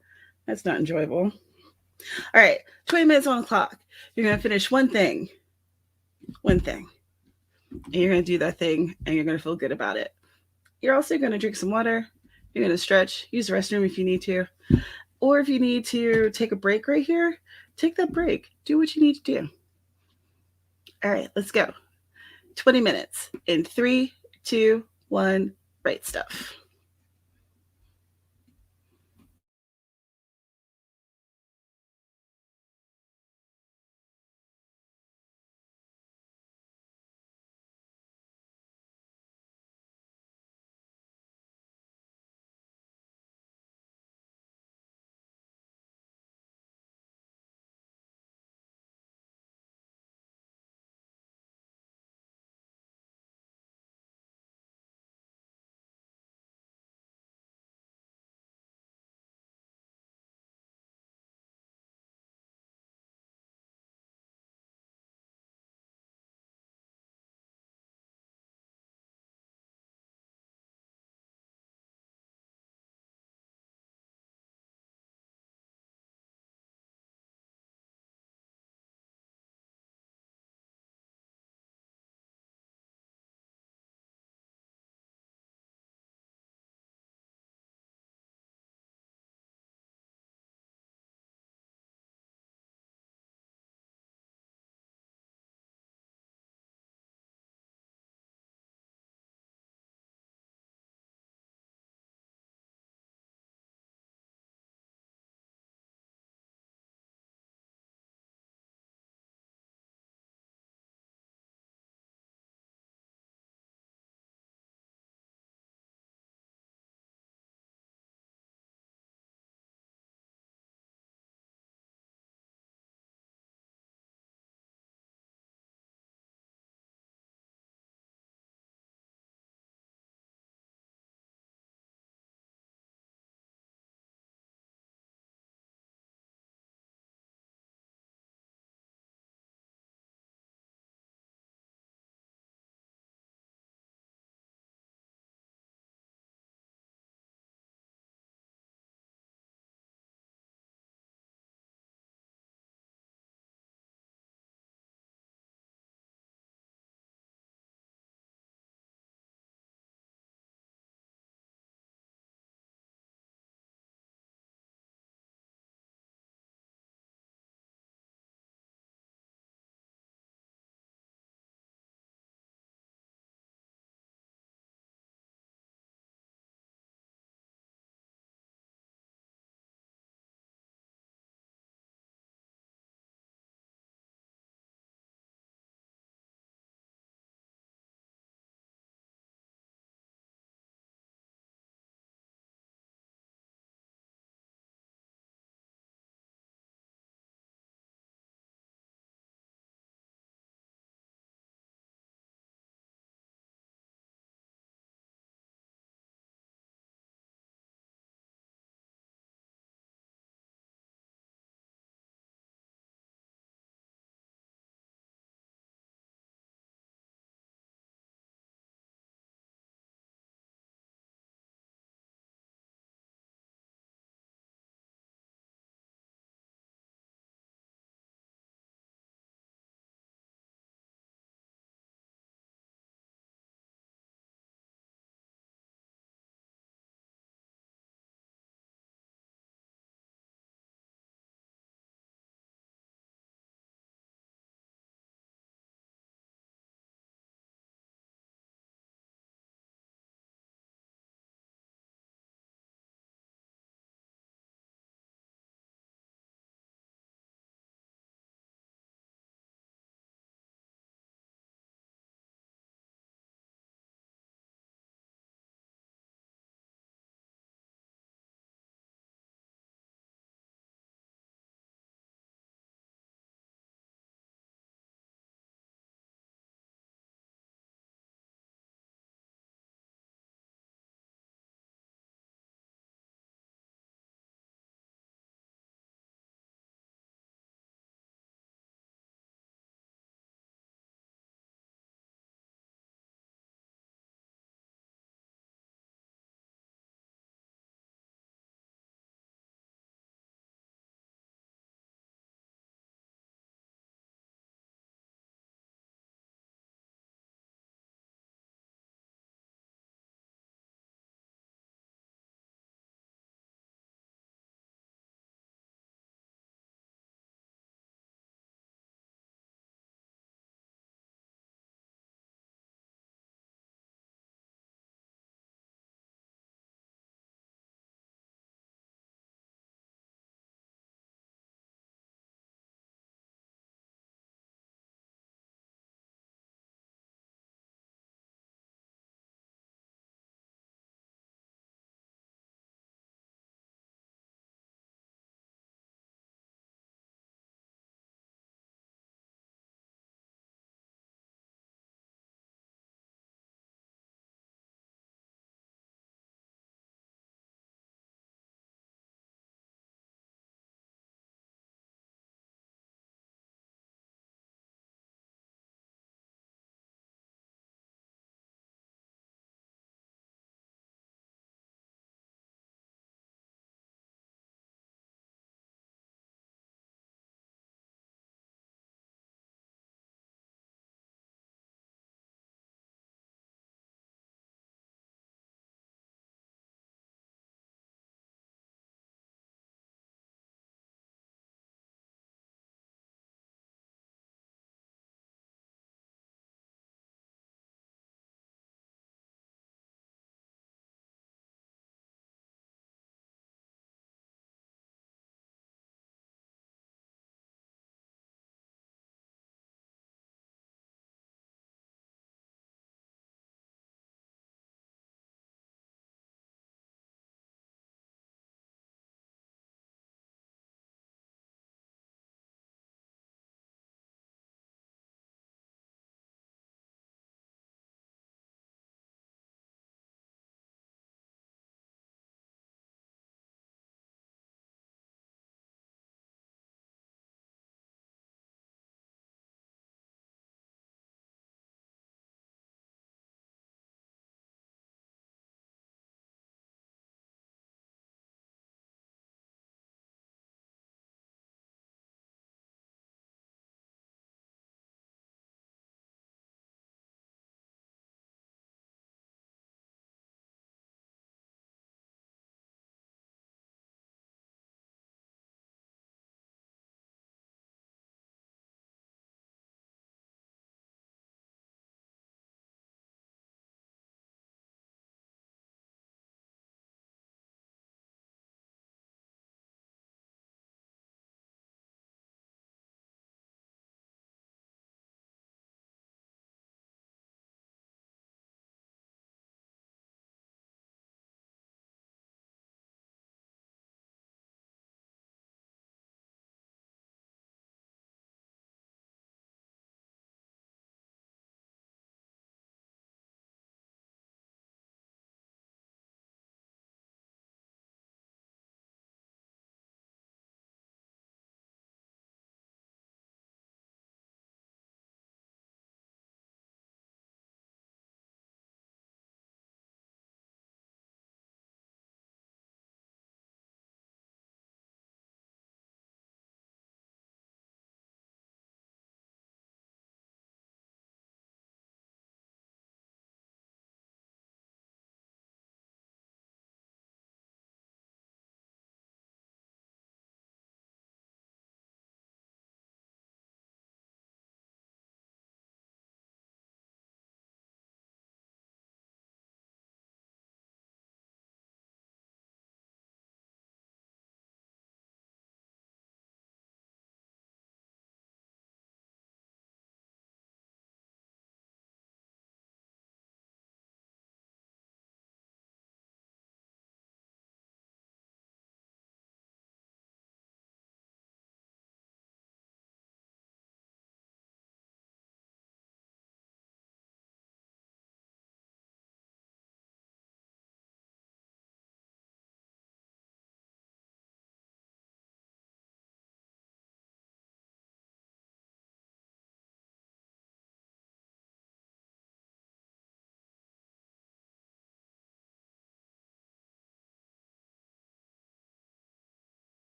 That's not enjoyable. All right, 20 minutes on the clock. You're going to finish one thing, and you're going to do that thing, and you're going to feel good about it. You're also going to drink some water. You're going to stretch, use the restroom if you need to. Or if you need to take a break right here, take that break. Do what you need to do. All right, let's go. 20 minutes in 3, 2, 1, write stuff.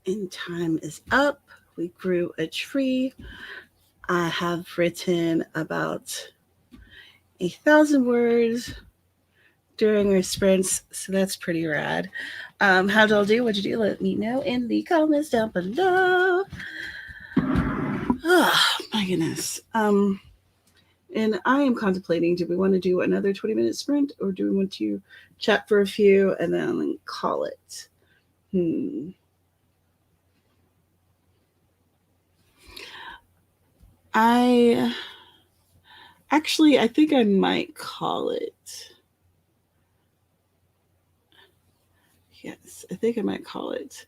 And time is up. We grew a tree. I have written about 1,000 words during our sprints, so that's pretty rad. How'd y'all do? What'd you do? Let me know in the comments down below. Oh my goodness. And I am contemplating, do we want to do another 20-minute sprint or do we want to chat for a few and then call it? I I think I might call it. Yes, I think I might call it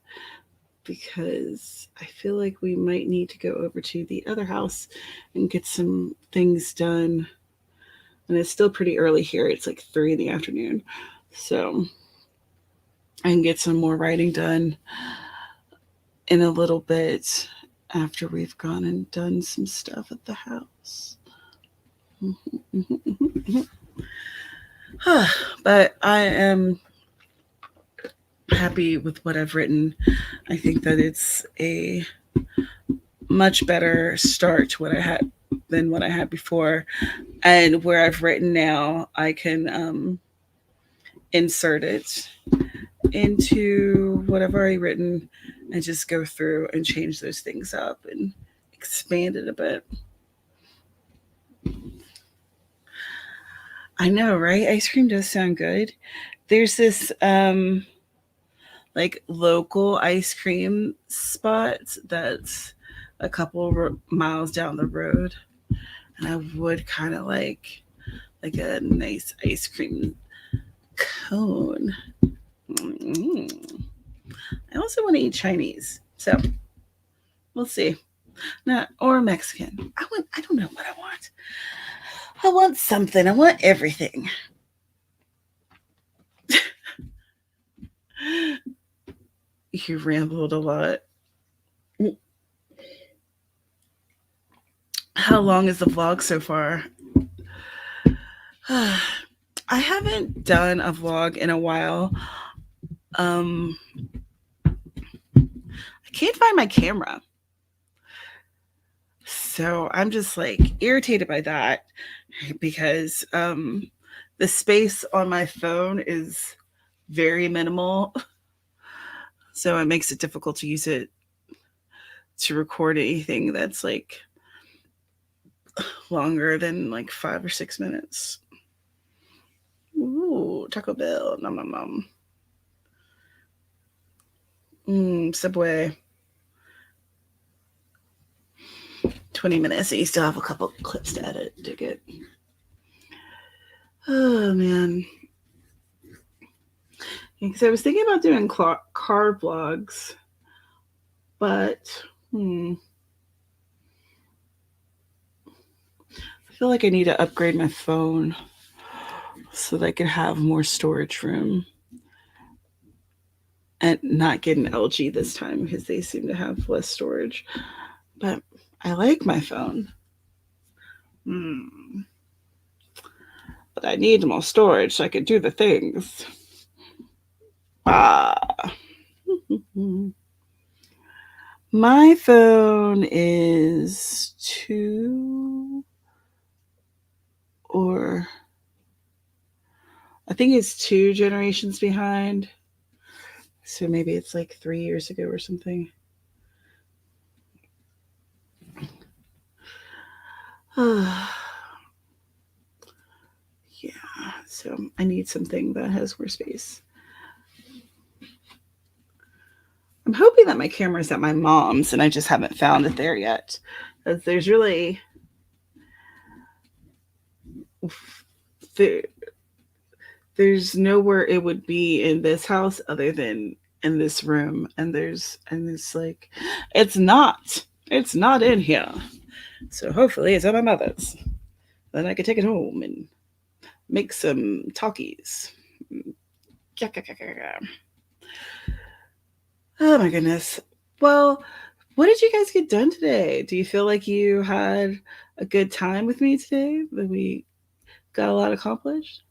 because I feel like we might need to go over to the other house and get some things done. And it's still pretty early here. It's like 3 in the afternoon. So I can get some more writing done in a little bit after we've gone and done some stuff at the house. But I am happy with what I've written. I think that it's a much better start to what I had than what I had before. And where I've written now, I can insert it into what I've already written and just go through and change those things up and expand it a bit. I know, right? Ice cream does sound good. There's this like local ice cream spot that's a couple miles down the road, and I would kind of like a nice ice cream cone. Mm. I also want to eat Chinese, so we'll see. Not or Mexican. I don't know what I want. I want something. I want everything. You rambled a lot. How long is the vlog so far? I haven't done a vlog in a while. I can't find my camera. So I'm just like irritated by that because the space on my phone is very minimal. So it makes it difficult to use it to record anything that's like longer than like 5 or 6 minutes. Ooh, Taco Bell. Nom nom nom. Subway. 20 minutes. And you still have a couple clips to edit. Dig it. Oh, man. Because I was thinking about doing car vlogs, but I feel like I need to upgrade my phone so that I can have more storage room and not get an LG this time because they seem to have less storage. But I like my phone. But I need more storage so I can do the things. My phone is 2 or I think it's 2 generations behind. So maybe it's like 3 years ago or something. Yeah, so I need something that has more space. I'm hoping that my camera is at my mom's and I just haven't found it there yet. Because there's really there's nowhere it would be in this house other than in this room. And it's like it's not in here. So hopefully it's at my mother's. Then I could take it home and make some talkies. Oh my goodness. Well, what did you guys get done today? Do you feel like you had a good time with me today? That we got a lot accomplished?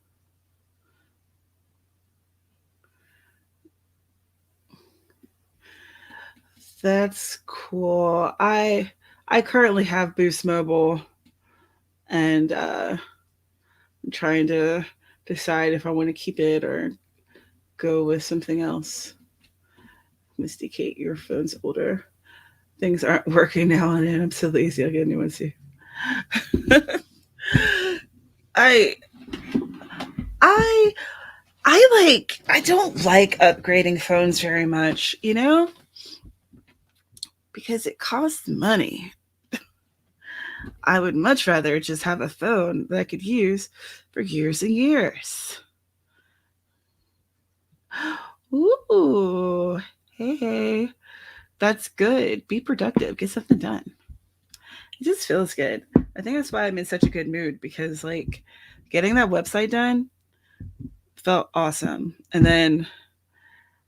That's cool. I currently have Boost Mobile, and I'm trying to decide if I want to keep it or go with something else. Misty Kate, your phone's older. Things aren't working now on it. I'm so lazy. I'll get a new one too. I I I don't like upgrading phones very much, because it costs money. I would much rather just have a phone that I could use for years and years. Ooh, hey, hey. That's good. Be productive. Get something done. It just feels good. I think that's why I'm in such a good mood because, like, getting that website done felt awesome. And then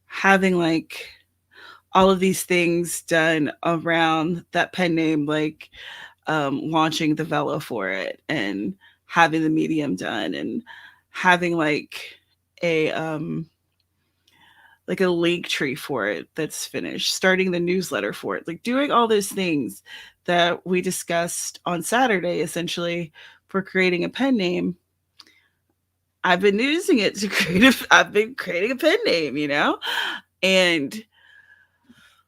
having, like, all of these things done around that pen name, like launching the Velo for it and having the medium done and having a like a link tree for it that's finished, starting the newsletter for it, like doing all those things that we discussed on Saturday, essentially for creating a pen name. I've been using it to I've been creating a pen name, and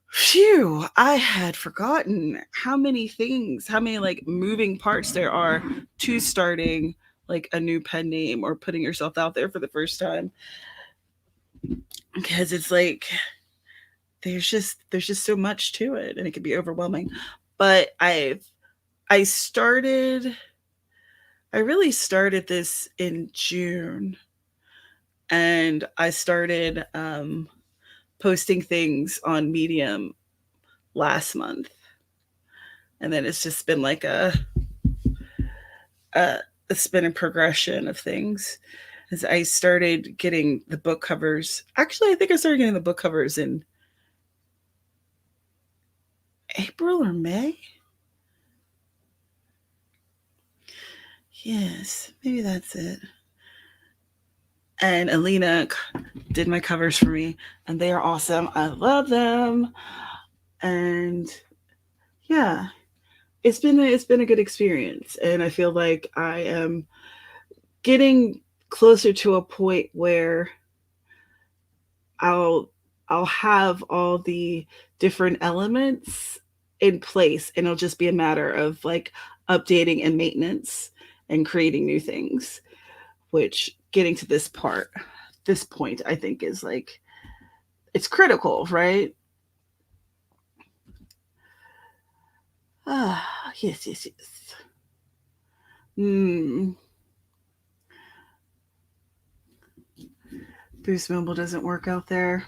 phew, I had forgotten how many things, how many like moving parts there are to starting like a new pen name or putting yourself out there for the first time. Because it's like there's just so much to it and it can be overwhelming. But I started I really started this in June, and I started posting things on Medium last month, and then it's just been like a it's been a progression of things as I started getting the book covers. Actually, I think I started getting the book covers in April or May. Yes, maybe that's it. And Alina did my covers for me, and they are awesome. I love them. And yeah, it's been a good experience, and I feel like I am getting closer to a point where I'll I'll have all the different elements in place, and it'll just be a matter of like updating and maintenance and creating new things, which getting to this point I think is like it's critical, right? Ah, yes, yes, yes. Hmm. Boost Mobile doesn't work out there.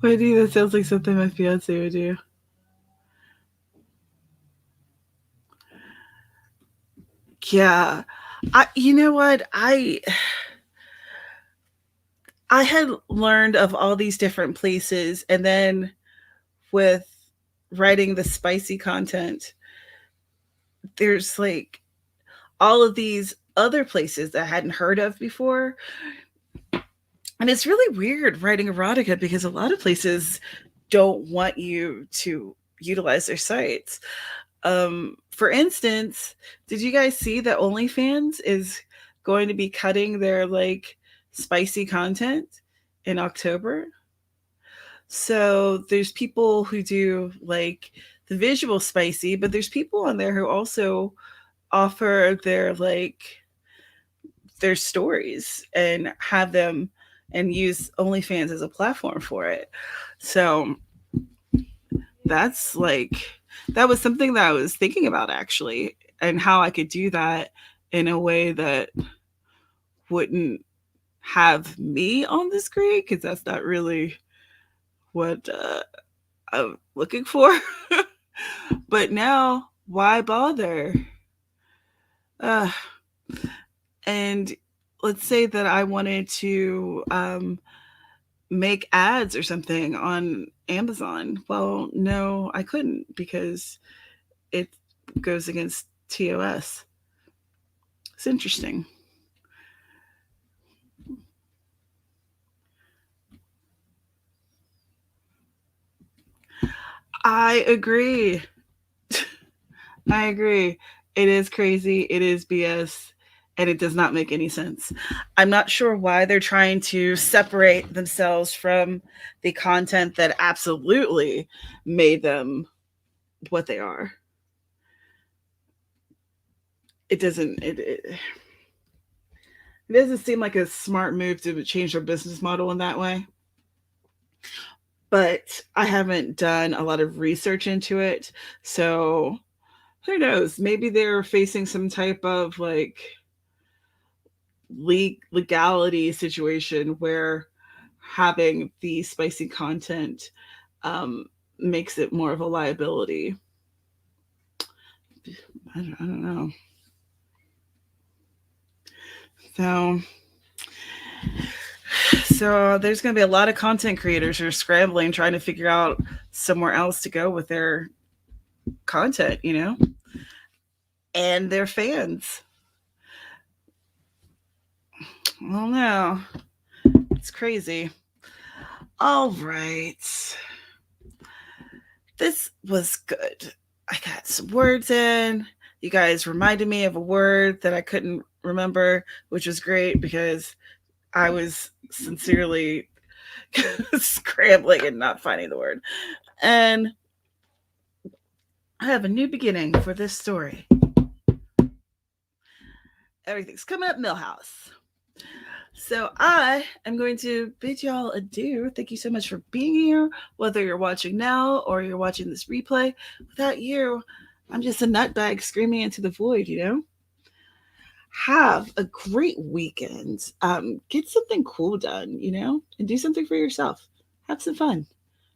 Wendy, that sounds like something my fiance would do. Yeah. You know what? I had learned of all these different places, and then with writing the spicy content, there's like all of these other places that I hadn't heard of before. And it's really weird writing erotica because a lot of places don't want you to utilize their sites. For instance, did you guys see that OnlyFans is going to be cutting their like spicy content in October? So there's people who do like the visual spicy, but there's people on there who also offer their stories and have them and use OnlyFans as a platform for it. So that's like that was something that I was thinking about actually, and how I could do that in a way that wouldn't have me on the screen because that's not really what I'm looking for. But now, why bother? Uh, and let's say that I wanted to make ads or something on Amazon. Well, no, I couldn't because it goes against TOS. It's interesting. I agree. I agree. It is crazy. It is BS. And it does not make any sense. I'm not sure why they're trying to separate themselves from the content that absolutely made them what they are. It doesn't. It doesn't seem like a smart move to change their business model in that way. But I haven't done a lot of research into it, so who knows? Maybe they're facing some type of like legality situation where having the spicy content makes it more of a liability. I don't know. So, so there's going to be a lot of content creators who are scrambling, trying to figure out somewhere else to go with their content, you know, and their fans. I don't know. It's crazy. All right. This was good. I got some words in. You guys reminded me of a word that I couldn't remember, which was great because I was sincerely scrambling and not finding the word. And I have a new beginning for this story. Everything's coming up, Millhouse. So I am going to bid y'all adieu. Thank you so much for being here, whether you're watching now or you're watching this replay. Without you, I'm just a nutbag screaming into the void, you know? Have a great weekend. Get something cool done, you know, and do something for yourself. Have some fun.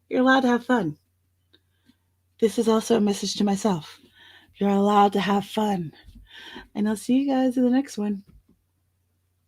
You're allowed to have fun. This is also a message to myself. You're allowed to have fun. And I'll see you guys in the next one.